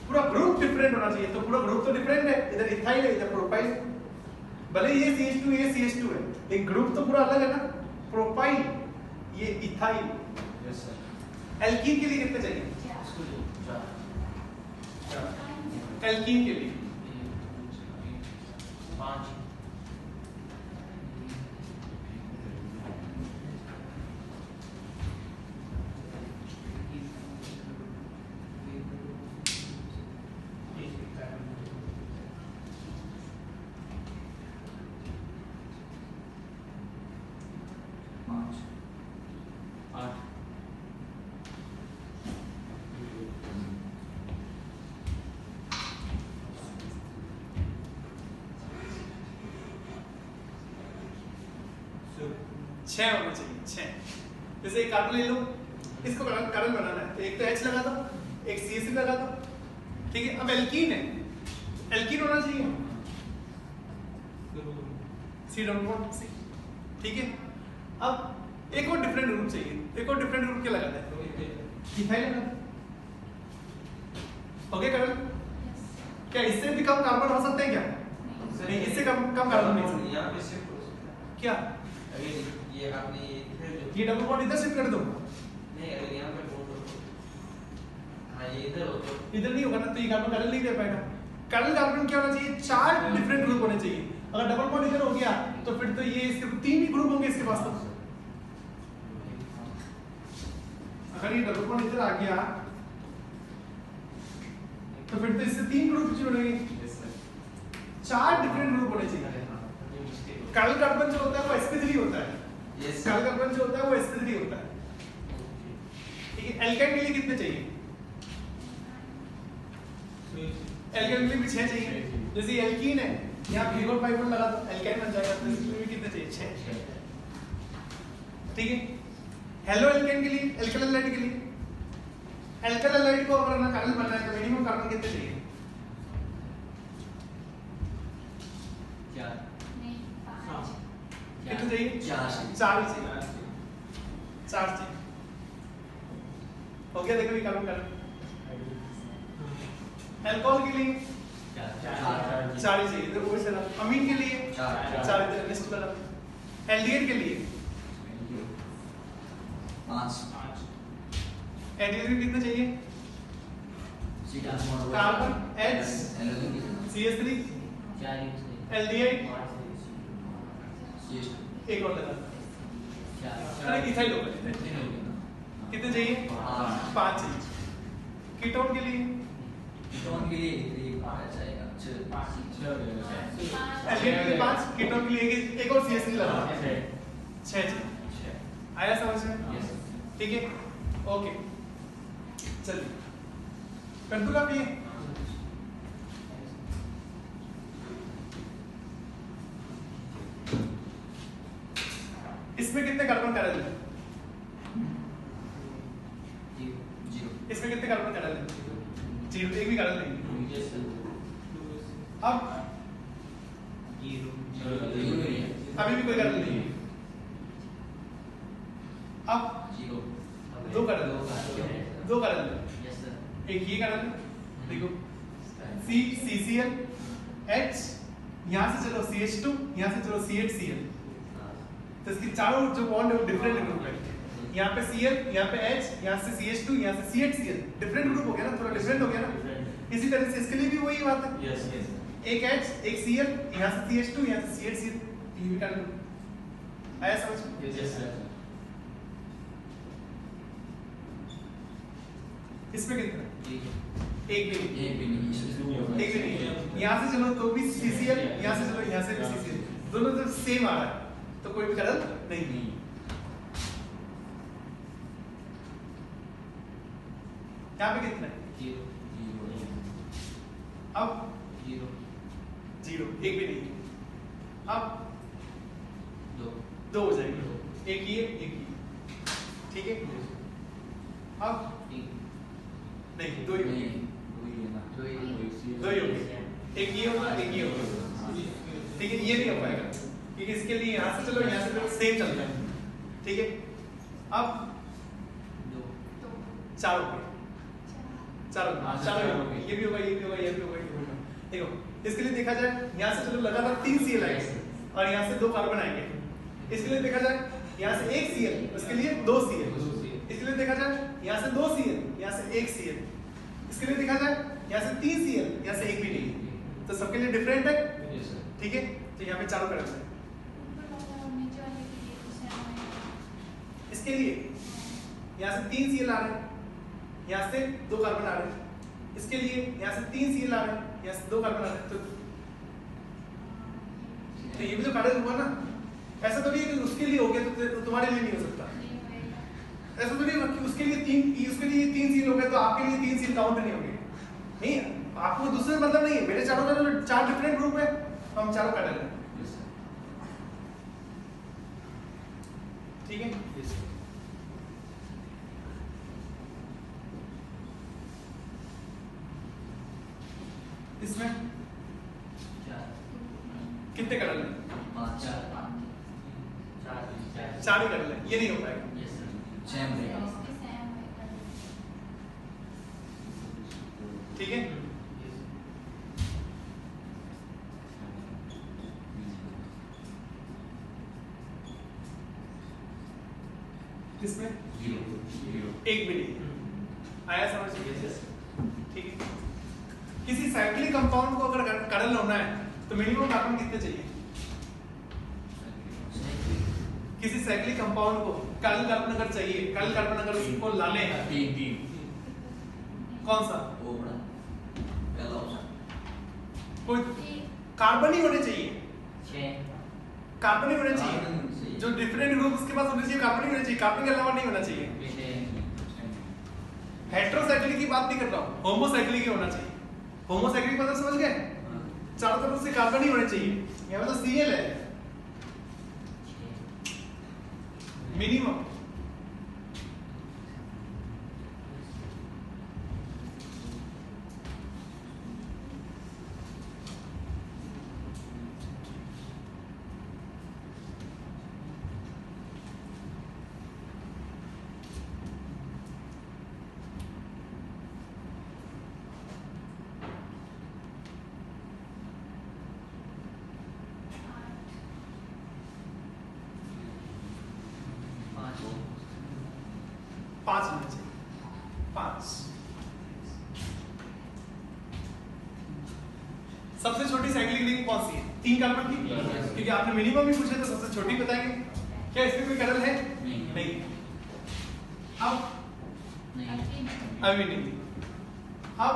पूरा ग्रुप डिफरेंट होना चाहिए। तो पूरा ग्रुप तो डिफरेंट है, इधर इथाइल है, इधर प्रोपाइल। भले ये CH2 ये CH2 है, एक ग्रुप तो पूरा अलग है ना। प्रोपाइल ये इथाइल। Yes sir. एल्कीन के लिए कितने चाहिए? एल्कीन के लिए 5, 6 होना चाहिए, 6। जैसे एक कार्बन ले लो, इसको कार्बन बनाना है तो एक तो H लगा दो, एक CH3 लगा दो, ठीक है। अब एल्कीन है, एल्कीन होना चाहिए C डबल बॉन्ड C, ठीक है। अब एक और डिफरेंट ग्रुप चाहिए, एक और डिफरेंट ग्रुप क्या लगाते हैं? इथाइल लगाते हैं। ओके कार्बन, क्या इससे भी कम कार्बन हो सकते हैं क्या? नहीं, इससे कम कार्बन नहीं सकते। यहाँ पे शिफ्ट हो सकता है। क्या अगर ये आपने ये डबल बॉन्ड इधर शिफ्ट कर दो? नहीं, अगर यहाँ पे बॉन्ड हो, हाँ ये इधर हो तो इधर नहीं होगा ना, तो ये कार्बन कार्बन नहीं दे पाएगा। कार्बन कार्बन क्या होना चाहिए? 4 डिफरेंट ग्रुप होने चाहिए। अगर डबल बॉन्ड इधर हो गया तो फिर तो ये इसके 3 ही ग्रुप होंगे इसके पास। तो अगर ये डबल बॉन्ड इधर आ गया तो फिर तो इससे 3 ग्रुप जुड़ेंगे, 4 डिफरेंट ग्रुप होने चाहिए। कार्बन कार्बन जो होता है वो sp3 होता है, कार्बन कार्बन जो होता है वो sp3 होता है, ठीक है। एल्काइन के लिए कितने चाहिए? एल्काइन के लिए भी 6 चाहिए। जैसे एल्कीन है, यहाँ फिगर 5 लगा दो, एल्काइन बन जाएगा, तो इसके लिए भी कितने चाहिए? 6, ठीक है। हेलो एल्काइन के लिए, एल्काइल हैलाइड के लिए, एल्काइल हैलाइड को अगर ना कार्बन बनना है तो मिनिमम कार्बन कितने चाहिए? कितने चाहिए? 4 ही चाहिए, 4 चाहिए। हो गया, देखो ये कार्बन कार्बन। अल्कोहल के लिए 4 ही चाहिए, तो वो चला। अमीन के लिए 4 इधर लिस्ट करा। एल्डिहाइड के लिए 5 एल्डिहाइड में कितने चाहिए? कार्बन H CH3 एल्डिहाइड, एक और लगा। अरे इथाइल होगा, कितने चाहिए? 5 चाहिए। कीटोन के लिए एल्डिहाइड के लिए 5, कीटोन के लिए एक और CH3 लगा, 6 चाहिए। आया समझ में? ठीक है, ओके। चलिए कर दूंगा आप ये। इसमें कितने कार्बन कार्बन है? इसमें कितने कार्बन कार्बन है? 0, एक भी कार्बन नहीं। अब अभी भी कोई कार्बन नहीं है। अब 2 कार्बन, एक ये कार्बन देखो, CCl H, यहाँ से चलो CH2, यहाँ से चलो CHCl, तो इसकी चारों जो बॉन्ड है वो डिफरेंट ग्रुप है। यहाँ पे Cl, यहाँ पे H, यहाँ से CH2, यहाँ से CHCl, डिफरेंट ग्रुप हो गया ना, थोड़ा डिफरेंट हो गया ना। इसी तरह से इसके लिए भी वही बात है, एक H, एक Cl, यहाँ से CH2, यहाँ से CHCl, ये भी कार्बन। आया समझ? इसमें कितना? एक भी नहीं। यहाँ से चलो तो भी CCl, यहाँ से चलो यहाँ से भी CCl, दोनों तो सेम आ रहा है, तो कोई भी कार्बन नहीं। यहाँ पे कितना है? अब 0, एक भी नहीं। अब 2 हो जाएंगे, एक ये, एक ये, ठीक है। अब नहीं, 2 ही होंगे, 2 ही होंगे, एक ये होगा, एक ये होगा, ठीक है। ये नहीं हो पाएगा क्योंकि इसके लिए यहाँ से चलो यहाँ से चलो सेम चलता है, ठीक है। अब 4 हो गए, 4 हो गए, ये भी होगा, ये भी होगा, ये भी होगा, ये भी होगा। देखो इसके लिए देखा जाए, यहाँ से चलो लगातार 3 Cl आएंगे और यहाँ से 2 कार्बन आएंगे। इसके लिए देखा जाए यहाँ से 1 Cl, उसके लिए 2 Cl। इसके लिए देखा जाए यहाँ से 2 Cl, यहाँ से 1 Cl। इसके लिए देखा जाए यहाँ से 3 Cl, यहाँ से एक भी नहीं, तो सबके लिए डिफरेंट है, ठीक है। तो यहाँ पे चारों कर रहे हैं। इसके लिए यहाँ से 3 Cl आ रहे हैं, यहाँ से 2 कार्बन आ रहे हैं। इसके लिए यहाँ से 3 Cl आ रहे हैं, यहाँ से 2 कार्बन आ रहे हैं, तो ये भी तो कार्बन हुआ ना। ऐसा तो नहीं है कि उसके लिए हो गया तो तुम्हारे लिए नहीं हो सकता। ऐसा तो नहीं कि उसके लिए 3 Cl हो गए तो आपके लिए 3 Cl काउंट नहीं होंगे, नहीं। आपको दूसरे मतलब नहीं है, मेरे चारों का 4 डिफरेंट ग्रुप है, हम चारों का डालेंगे। ठीक है। इसमें कितने कडल हैं? 5 चार ही कडल हैं, ये नहीं हो पाएगा। यस सर, सेम रहेगा। ठीक है। इसमें 0 एक भी नहीं आया, समझ लीजिए। ठीक है। किसी साइक्लिक कंपाउंड को अगर कडल होना है तो मिनिमम कार्बन कितने चाहिए? किसी साइक्लिक कंपाउंड को कडल कार्बन अगर चाहिए, कडल कार्बन अगर उसको लाने हैं, 3 कौन सा? वो बड़ा पहला ऑप्शन कोई कार्बन ही होने चाहिए, 6 कार्बन ही होने चाहिए। कार्बन होने चाहिए। जो डिफरेंट ग्रुप उसके पास होने चाहिए, कार्बन ही होने चाहिए, कार्बन के अलावा नहीं होना चाहिए। हेटेरोसाइक्लिक की बात नहीं कर रहा हूँ, होमोसाइक्लिक ही होना चाहिए। होमोसाइक्लिक मतलब समझ गए? चारों तरफ से कार्बन ही होने चाहिए। यहाँ तो Cl है मिनिमम। पांच होने चाहिए, 5। सबसे छोटी साइक्लिक रिंग कौन सी है? 3 कार्बन की, क्योंकि आपने मिनिमम ही पूछे तो सबसे छोटी बताएंगे। क्या इसमें कोई कडल है? नहीं। अब अभी नहीं। अब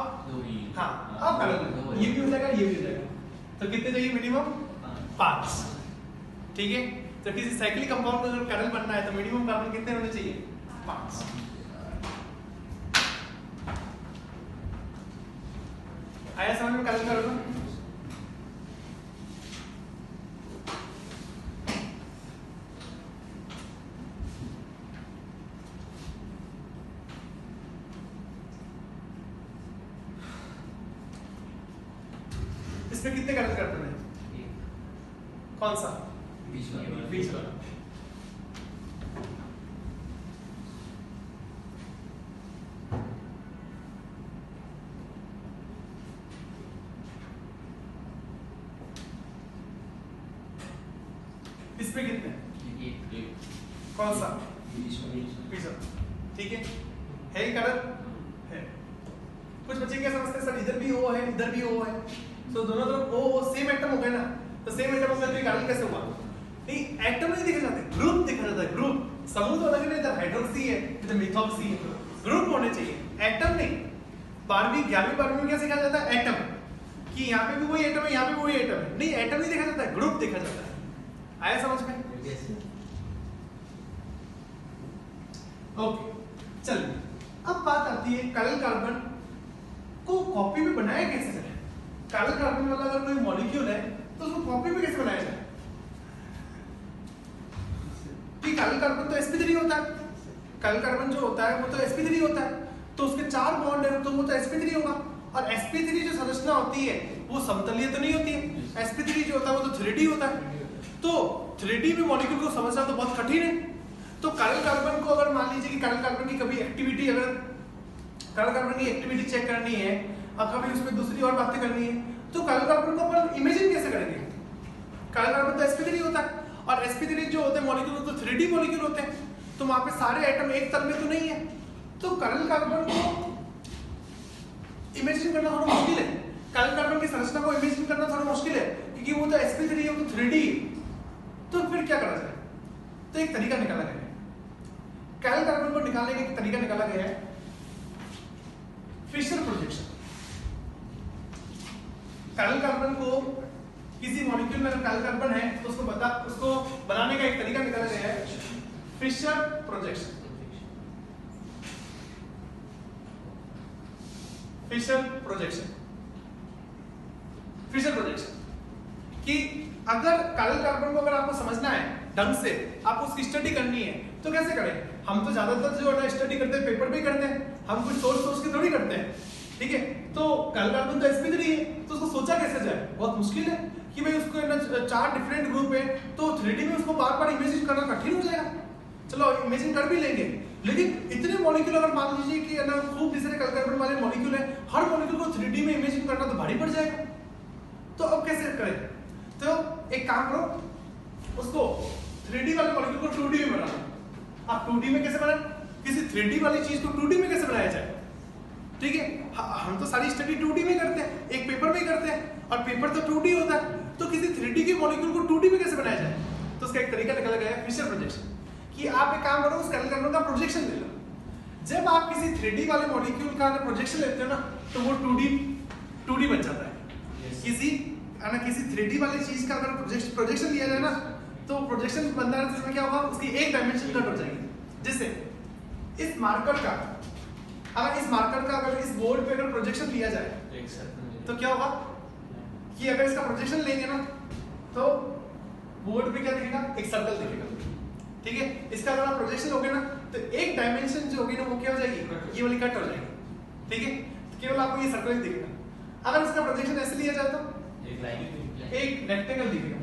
हाँ, अब कडल है। ये भी हो जाएगा, ये भी हो जाएगा। तो कितने चाहिए मिनिमम? 5। ठीक है। तो किसी साइक्लिक कंपाउंड को अगर कडल बनना है तो मिनिमम कार्बन कितने होने चाहिए? 5। आया समझ में? कडल कर दो। इसमें कितने कडल करते हैं? कौन सा? बीच वाला। बीच वाला। इसमें कितने? कौन सा? बीच वाला। ठीक है ही कडल है। कुछ बच्चे क्या समझते हैं सर इधर भी O है, इधर भी O है, तो दोनों तरफ O सेम एटम हो गए ना, तो सेम एटम होगा तो कडल कैसे हुआ? नहीं, एटम नहीं दिखे जाते, ग्रुप दिखा जाता है। ग्रुप समूह तो अलग है, इधर हाइड्रोक्सी है, इधर मिथॉक्सी है, ग्रुप होने चाहिए, एटम नहीं। 12वीं 11वीं 12वीं में क्या सिखाया जाता है? एटम, कि यहाँ पे भी वही एटम है, यहाँ पे भी वही एटम है। नहीं, एटम नहीं देखा जाता है, ग्रुप देखा जाता है। आया समझ में? ओके, चलिए अब बात आती है कडल कार्बन को कॉपी में बनाया कैसे जाए। कडल कार्बन वाला अगर कोई मॉलिक्यूल है तो उसको कॉपी में कैसे बनाया जाए? कि कडल कार्बन तो sp3 होता है, कडल कार्बन जो होता है वो तो sp3 होता है, तो उसके 4 बॉन्ड है तो वो तो sp3 होगा। और sp3 जो संरचना होती है वो समतलीय तो नहीं होती है, sp3 जो होता है वो तो 3D होता है। तो 3D में मॉलिक्यूल को समझना तो बहुत कठिन है। तो कडल कार्बन को अगर मान लीजिए कि कडल कार्बन की कभी एक्टिविटी, अगर कडल कार्बन की एक्टिविटी चेक करनी है और कभी उसमें दूसरी और बातें करनी है, तो कडल कार्बन को अपन इमेजिन कैसे करेंगे? कडल कार्बन तो sp3 होता है और sp3 जो होते हैं मॉलिक्यूल तो 3D मॉलिक्यूल होते हैं, तो वहां पे सारे एटम एक तल में तो नहीं है। तो कडल कार्बन को इमेजिन करना थोड़ा मुश्किल है, कडल कार्बन की संरचना को इमेजिन करना थोड़ा मुश्किल है, क्योंकि वो तो sp3 है, वो तो 3D है। तो फिर क्या करा जाए? तो एक तरीका निकाला गया है, कडल कार्बन को निकालने का एक तरीका निकाला गया है, फिशर प्रोजेक्शन। कडल कार्बन को किसी मॉलिक्यूल में अगर कडल कार्बन है तो उसको बनाने का एक तरीका निकाला गया है, Fischer projection. Fischer projection, Fischer projection कि अगर कडल कार्बन को अगर आपको समझना है ढंग से, आपको उसकी स्टडी करनी है तो कैसे करें? हम तो ज्यादातर जो है ना स्टडी करते हैं पेपर पे करते हैं, हम कुछ सोच के थोड़ी करते हैं, ठीक है? तो काइल कार्बन तो sp3 है, तो उसको सोचा कैसे जाए? बहुत मुश्किल है कि भाई उसको है ना 4 डिफरेंट ग्रुप है, तो 3D में उसको बार-बार इमेजिन करना कठिन हो जाएगा। चलो इमेजिन कर भी लेंगे, लेकिन इतने मॉलिक्यूल अगर मान लीजिए कि है ना खूब सारे काइल कार्बन वाले मॉलिक्यूल है, हर मॉलिक्यूल को 3D में इमेजिन करना तो भारी पड़ जाएगा। तो अब कैसे करें? तो एक काम करो, उसको 3D वाले मॉलिक्यूल को 2D में बनाओ। आप 2D में कैसे बनाएं? किसी 3D वाली चीज को 2D में कैसे बनाया जाए? ठीक है, हम तो सारी स्टडी 2D में करते हैं, एक पेपर में करते हैं, और पेपर तो 2D होता है, तो किसी 3D के मॉलिक्यूल को 2D में कैसे बनाया जाए? तो उसका एक तरीका निकल गया है फिशर प्रोजेक्शन, कि आप एक काम करो, उस काइल कार्बन का प्रोजेक्शन ले लो। जब आप किसी 3D वाले मॉलिक्यूल का प्रोजेक्शन लेते हो ना, तो वो 2D बन जाता है। किसी 3D वाली चीज का अगर प्रोजेक्शन लिया जाए ना, तो प्रोजेक्शन बनता है जिसमें क्या होगा, उसकी एक डायमेंशन कट हो जाएगी। जैसे इस मार्कर का अगर इस बोर्ड पे अगर प्रोजेक्शन लिया जाए तो क्या होगा कि अगर इसका प्रोजेक्शन लेंगे ना, तो बोर्ड पे क्या दिखेगा? एक सर्कल दिखेगा, ठीक है? इसका अगर आप प्रोजेक्शन लोगे ना, तो एक डायमेंशन जो होगी ना वो क्या हो जाएगी? ये वाली कट हो जाएगी, ठीक है? तो केवल आपको ये सर्कल ही दिखेगा। अगर इसका प्रोजेक्शन ऐसे लिया जाए तो एक रेक्टेंगल दिखेगा,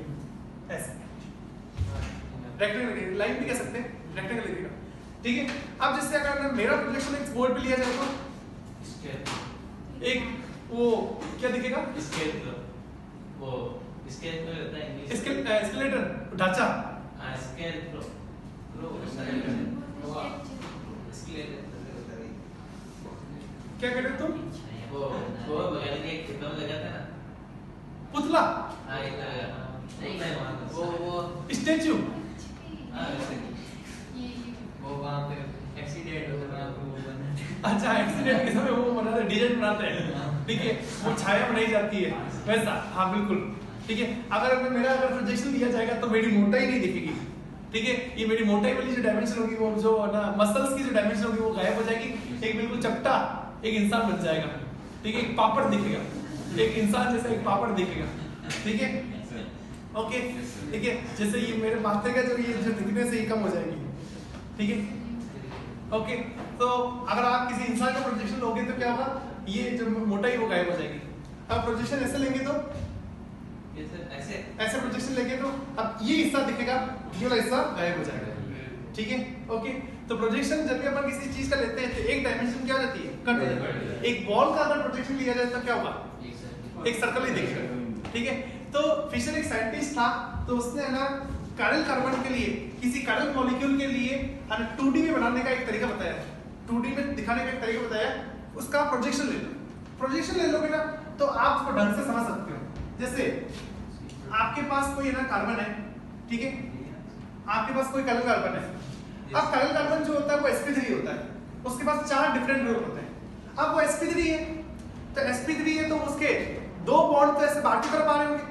ऐसे रेक्टेंगल, लाइन भी कह सकते हैं, रेक्टेंगल दिखेगा, ठीक है? अब जैसे अगर मेरा प्रोजेक्शन एक बोर्ड पे लिया जाए तो एक वो क्या दिखेगा? स्केलेटन, ढांचा। क्या कह रहे हो तुम? पुतला, स्टेच्यू, अच्छा एक्सीडेंट के समय वो बनाते हैं, डिजाइन बनाते हैं, ठीक है? वो छाया बनाई जाती है वैसा, हाँ बिल्कुल, ठीक है? अगर मेरा प्रोजेक्शन लिया जाएगा तो मेरी मोटाई नहीं दिखेगी, ठीक है? ये मेरी मोटाई वाली जो डायमेंशन होगी, वो जो ना मसल्स की जो डायमेंशन होगी वो गायब हो जाएगी, एक बिल्कुल चपटा एक इंसान बन जाएगा, ठीक है? एक पापड़ दिखेगा, एक इंसान जैसा एक पापड़ दिखेगा, ठीक है? ओके, ठीक है? जैसे ये मेरे माथे का जो थिकनेस है ये कम हो जाएगी, ठीक है? ओके, तो अगर आप किसी इंसान का प्रोजेक्शन लोगे तो क्या होगा? ये जो मोटाई वो गायब हो जाएगी। अब प्रोजेक्शन ऐसे लेंगे तो ऐसे प्रोजेक्शन लेंगे तो अब ये हिस्सा दिखेगा, ये वाला हिस्सा गायब हो जाएगा, ठीक है? ओके, तो प्रोजेक्शन जब भी अपन किसी चीज का लेते हैं तो एक डायमेंशन क्या हो जाती है? कट हो जाती है। एक बॉल का अगर प्रोजेक्शन लिया जाए तो क्या होगा? एक सर्कल ही दिखेगा, ठीक है? तो फिशर एक साइंटिस्ट था, तो उसने ना काइल कार्बन के लिए, किसी काइल मॉलिक्यूल के लिए 2D में बनाने का एक तरीका बताया, 2D में दिखाने का एक तरीका बताया। उसका प्रोजेक्शन ले लो, प्रोजेक्शन ले लोगे ना तो आप उसको ढंग से समझ सकते हो। जैसे आपके पास कोई ना कार्बन है, ठीक है? आपके पास कोई काइल कार्बन है, अब काइल कार्बन जो होता है वो sp3 होता है, उसके पास 4 डिफरेंट ग्रुप होते हैं। अब वो sp3 है, तो sp3 है तो उसके 2 बॉन्ड तो ऐसे बाहर की तरफ आ रहे होंगे,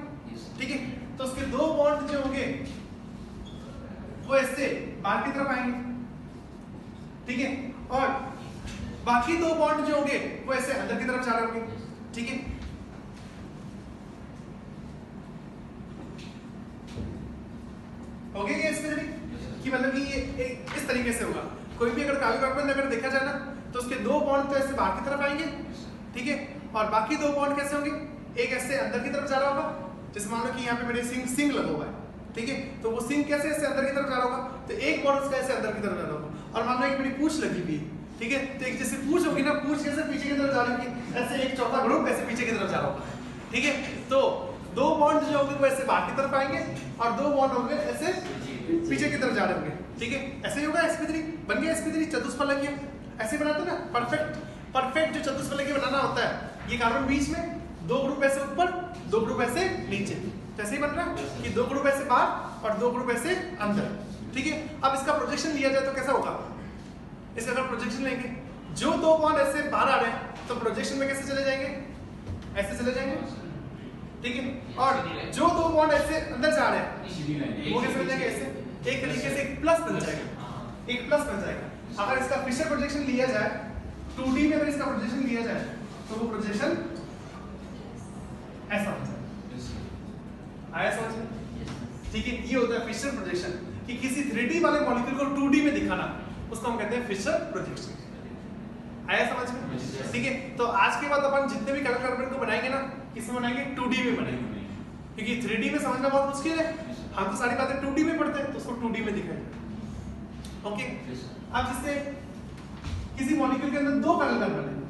ठीक है? तो उसके 2 बॉन्ड जो होंगे वो ऐसे बाहर की तरफ आएंगे, ठीक है? और बाकी 2 बॉन्ड जो होंगे वो ऐसे अंदर की तरफ जा रहे होंगे, ठीक है? हो गया sp3 कि मतलब कि ये इस तरीके से होगा। कोई भी अगर काइल कार्बन अगर देखा जाए ना तो उसके 2 बॉन्ड तो ऐसे बाहर की तरफ आएंगे, ठीक है? और बाकी 2 बॉन्ड कैसे होंगे? एक ऐसे अंदर की तरफ जा रहा होगा, जैसे मान लो कि यहाँ पे मेरे सिंग लगा हुआ है, ठीक है? तो वो सिंग कैसे ऐसे अंदर की तरफ जा रहा होगा, तो एक बॉन्ड उसका ऐसे अंदर की तरफ जा रहा होगा। और मान लो एक मेरी पूंछ लगी हुई है, ठीक है? तो एक जैसे पूंछ होगी ना, पूंछ कैसे पीछे की तरफ जा रही होगी, ऐसे एक चौथा ग्रुप ऐसे पीछे की तरफ जा रहा होगा, ठीक है? तो 2 बॉन्ड जो होंगे वो ऐसे बाहर की तरफ आएंगे और 2 बॉन्ड होंगे ऐसे पीछे की तरफ जा रहे होंगे, ठीक है? ऐसे ही होगा sp3 बन गया। sp3 चतुष्फलकीय ऐसे बनाते हैं ना, परफेक्ट जो चतुष्फलकीय बनाना होता है, ये कार्बन बीच में, 2 ग्रुप ऐसे ऊपर, 2 ग्रुप ऐसे नीचे, ऐसे ही बन रहा है कि 2 ग्रुप ऐसे बाहर और 2 ग्रुप ऐसे अंदर, ठीक है? अब इसका प्रोजेक्शन लिया जाए तो कैसा होगा? इसका अगर प्रोजेक्शन लेंगे, जो 2 बॉन्ड ऐसे बाहर आ रहे हैं तो प्रोजेक्शन में कैसे चले जाएंगे? ऐसे चले जाएंगे, ठीक है? और जो 2 बॉन्ड ऐसे अंदर जा रहे हैं वो कैसे बन जाएंगे? ऐसे एक तरीके से एक प्लस बन जाएगा, एक प्लस बन जाएगा। अगर इसका फिशर प्रोजेक्शन लिया जाए 2D में, अगर इसका प्रोजेक्शन लिया जाए तो वो प्रोजेक्शन ऐसा बन जाएगा। आया समझ में? ठीक है, ये होता है फिशर प्रोजेक्शन कि किसी 3D वाले मॉलिक्यूल को 2D में दिखाना, उसको हम कहते हैं फिशर प्रोजेक्शन। आया समझ में? ठीक है, तो आज के बाद अपन जितने भी कलर कार्बन को बनाएंगे ना, किसमें बनाएंगे? 2D में बनाएंगे, क्योंकि 3D में समझना बहुत मुश्किल है। हम तो सारी बातें 2D में पढ़ते हैं, तो उसको 2D में दिखाएंगे। ओके, अब जिससे किसी मॉलिक्यूल के अंदर 2 कलर कार्बन है,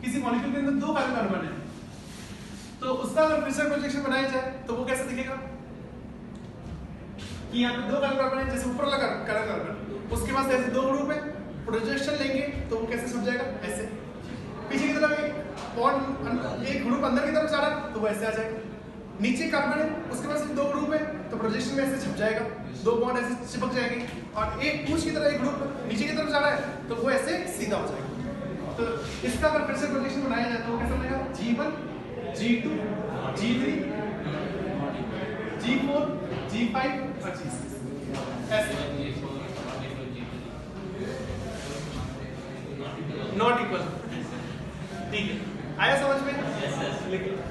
किसी मॉलिक्यूल के अंदर 2 कलर कार्बन है, तो उसका अगर फिशर प्रोजेक्शन बनाया जाए तो वो कैसे दिखेगा? कि यहाँ पे 2 कलर कार्बन है, जैसे ऊपर वाला कलर कार्बन, उसके पास ऐसे 2 ग्रुप है, प्रोजेक्शन लेंगे तो वो कैसे छप जाएगा? ऐसे। पीछे की तरफ एक बॉन्ड, एक ग्रुप अंदर की तरफ जा रहा है तो वो ऐसे आ जाएगा। नीचे कार्बन है, उसके पास 2 ग्रुप है, तो प्रोजेक्शन में ऐसे छप जाएगा, 2 बॉन्ड ऐसे चिपक जाएंगे। और एक पूंछ की तरह एक ग्रुप नीचे की तरफ जा रहा है तो वो ऐसे सीधा हो जाएगा। तो इसका अगर फिशर प्रोजेक्शन बनाया जाए तो वो कैसे बनेगा? G1, G2, G3, G4, G5 और G6 ऐसे। नॉट इक्वल, ठीक है, आया समझ में? लिखिए।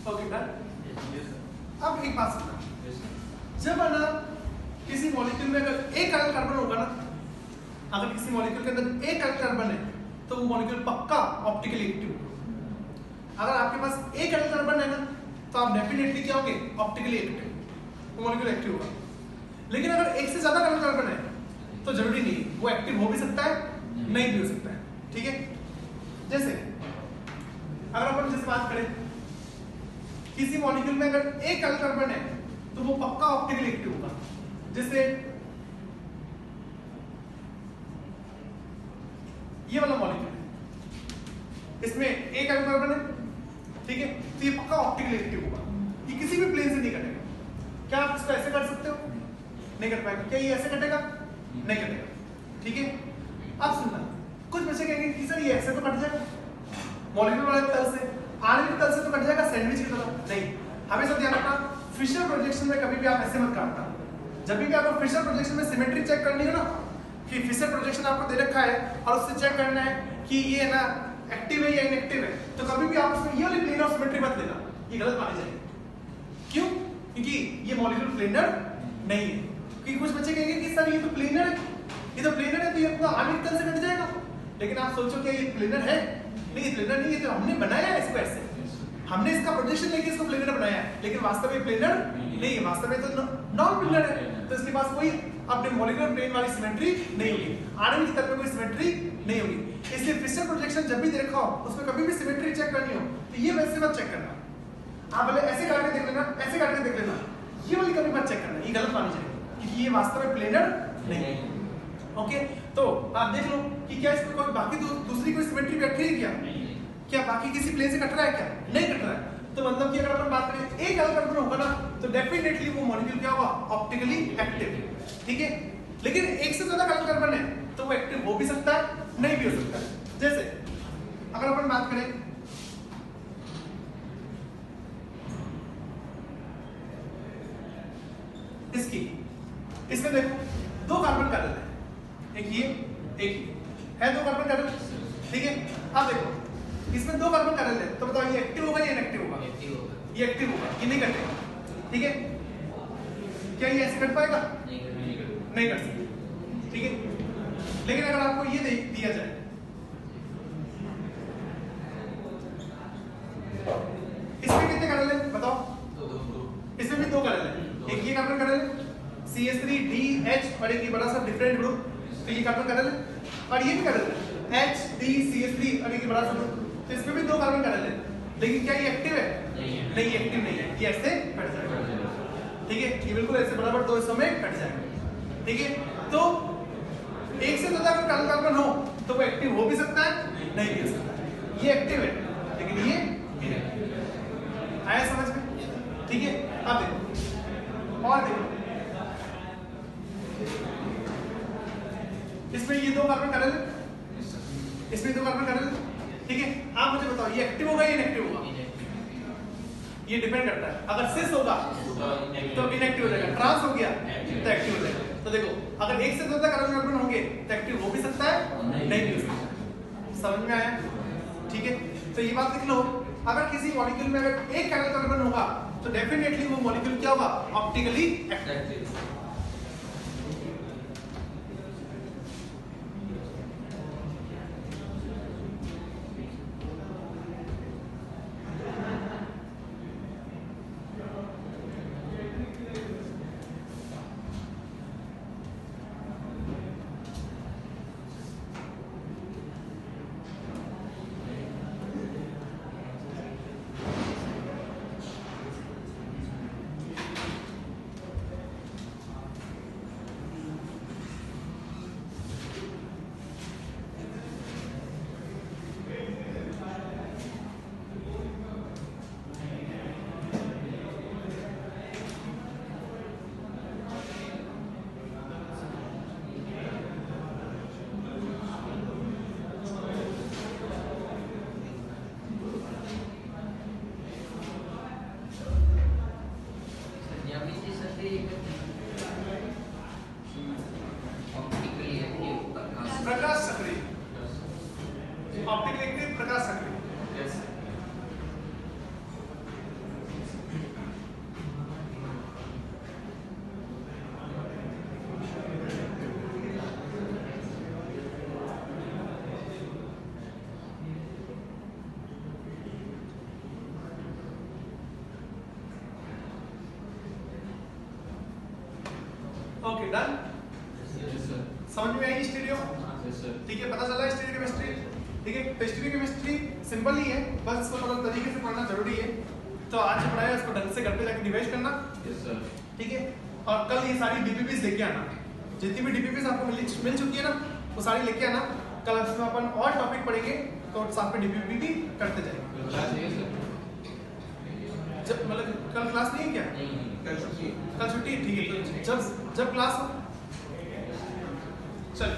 Okay done. अब एक बात सुनना, जब है ना किसी मॉलिक्यूल में अगर एक कलर कार्बन होगा ना, अगर किसी मॉलिक्यूल के अंदर एक कलर कार्बन है तो वो मॉलिक्यूल पक्का ऑप्टिकली एक्टिव होगा। अगर आपके पास एक कलर कार्बन है ना तो आप डेफिनेटली क्या होगे? ऑप्टिकली एक्टिव, वो मॉलिक्यूल एक्टिव होगा। लेकिन अगर एक से ज्यादा कलर कार्बन है तो जरूरी नहीं, वो एक्टिव हो भी सकता है, नहीं भी हो सकता है। ठीक है, जैसे अगर अपन जैसे बात करें किसी मॉलिक्यूल में अगर एक कलर कार्बन है तो वो पक्का ऑप्टिकली एक्टिव होगा। जैसे ये वाला मॉलिक्यूल है, इसमें एक कलर कार्बन है, ठीक है, तो ये पक्का ऑप्टिकली एक्टिव होगा, ये किसी भी प्लेन से नहीं कटेगा। क्या आप इसको ऐसे कर सकते हो? नहीं कर पाएंगे। क्या ये ऐसे कटेगा? नहीं कटेगा। ठीक है, अब सुनना, कुछ बच्चे कहेंगे कि सर ये ऐसे तो कट जाएगा, मॉलिक्यूल वाले तल से, आणविक तल से तो कट जाएगा सैंडविच की तरह। नहीं, हमेशा ध्यान रखना, फिशर प्रोजेक्शन में कभी भी आप ऐसे मत काटना, जब भी आपको फिशर प्रोजेक्शन में सिमेट्री चेक करनी हो ना, कि फिशर प्रोजेक्शन आपको दे रखा है और उससे चेक करना है कि ये ना एक्टिव है या इनएक्टिव है, तो कभी भी आप उसमें ये वाली प्लेनर सिमेट्री मत लेना, ये गलत मानी जाएगी। क्यों? क्योंकि ये मॉलिक्यूल प्लेनर नहीं है। क्योंकि कुछ बच्चे कहेंगे कि सर ये तो प्लेनर है, ये तो प्लेनर है, तो ये अपना आर्बिटल से कट जाएगा। लेकिन आप सोचो क्या ये प्लेनर है? नहीं, ये प्लेनर नहीं है, तो हमने बनाया है इसको ऐसे, हमने इसका प्रोजेक्शन लेके इसको प्लेनर बनाया है, लेकिन वास्तव में प्लेनर नहीं है, वास्तव में तो नॉन प्लेनर है। तो इसके पास कोई अपने मॉलिक्यूलर प्लेन वाली सिमेट्री नहीं होगी, आणविक तल में कोई सिमेट्री नहीं होगी। इसलिए फिशर प्रोजेक्शन जब भी देखा हो उसमें कभी भी सिमेट्री चेक करनी हो तो ये वैसे मत चेक करना, आप भले ऐसे काट के देख लेना, ऐसे काट के देख लेना, ये वाली कभी मत चेक करना, ये गलत मानी जाएगी क्योंकि ये वास्तव में प्लेनर नहीं है। ओके, तो आप देख लो कि क्या इसमें कोई बाकी दूसरी कोई सिमेट्री बैठी है क्या? क्या बाकी किसी प्लेन से कट रहा है क्या? नहीं कट रहा है। तो मतलब कि अगर अपन बात करें एक अलग कार्बन होगा ना, तो डेफिनेटली वो मॉलिक्यूल क्या होगा? Optically active. ठीक है, लेकिन एक से ज्यादा अलग कार्बन है तो वो एक्टिव हो भी सकता है, नहीं भी हो सकता है। जैसे अगर अपन बात करें इसकी, इसमें देखो दो कार्बन पैरेलल है, एक ये एक है, दो कार्बन पैरेलल। ठीक है, अब देखो इसमें दो कार्बन पैरेलल है, तो बताओ ये एक्टिव होगा या इनएक्टिव होगा? ये एक्टिव होगा, ये नहीं कटेगा। ठीक है, क्या ये ऐसे कट पाएगा? नहीं कर सकते। ठीक है, लेकिन अगर आपको ये दिया जाए, इसमें कितने पैरेलल है बताओ? इसमें भी दो पैरेलल है, एक ये कार्बन पैरेलल CH3DH और एक ये बड़ा सा डिफरेंट ग्रुप, तो ये कार्बन पैरेलल है, और ये भी पैरेलल है HDCH3 और एक बड़ा सा ग्रुप, तो इसमें भी दो कार्बन पैरेलल है। लेकिन क्या ये एक्टिव है? नहीं, एक्टिव नहीं है, ये ऐसे कट जाएगा। ठीक है, ये बिल्कुल ऐसे बराबर दो हिस्सों में कट जाएगा। ठीक है, तो एक से ज्यादा अगर कार्बन हो तो वो एक्टिव हो भी सकता है, नहीं भी हो सकता है। ये एक्टिव है लेकिन ये इनएक्टिव। आया समझ में? ठीक है, अब देखो और देखो, इसमें ये दो कार्बन पैरेलल, इसमें दो कार्बन पैरेलल। ठीक है, आप मुझे बताओ ये एक्टिव होगा या इनएक्टिव होगा? ये डिपेंड करता है, अगर सिस होगा तो इनएक्टिव हो जाएगा, ट्रांस हो गया तो एक्टिव हो जाएगा। तो देखो अगर एक से ज्यादा कार्बन होंगे तो एक्टिव हो भी सकता है, नहीं भी हो सकता है। समझ में आया? ठीक है, तो ये बात लिख लो, अगर किसी मॉलिक्यूल में अगर एक कार्बन होगा तो डेफिनेटली वो मॉलिक्यूल क्या होगा? Optically active. प्रकाश सक्रिय, ऑप्टिकली एक्टिव प्रकाश सक्रिय। Okay, done. समझ में आई स्टीरियो? ठीक है, पता चला स्टीरियो केमिस्ट्री? ठीक है, तो स्टीरियो केमिस्ट्री सिंपल ही है, बस इसको थोड़ा तरीके से पढ़ना जरूरी है। तो आज जो पढ़ाया उसको ढंग से घर पे जाकर रिवाइज करना। ठीक है, और कल ये सारी डीपीपीस लेके आना, जितनी भी डीपीपीस आपको मिल चुकी है ना वो सारी लेके आना। कल इसमें अपन और टॉपिक पढ़ेंगे तो साथ में डीपीपी भी करते जाएंगे। जब मतलब कल क्लास नहीं है क्या? कल छुट्टी है। ठीक है, जब क्लास हो चल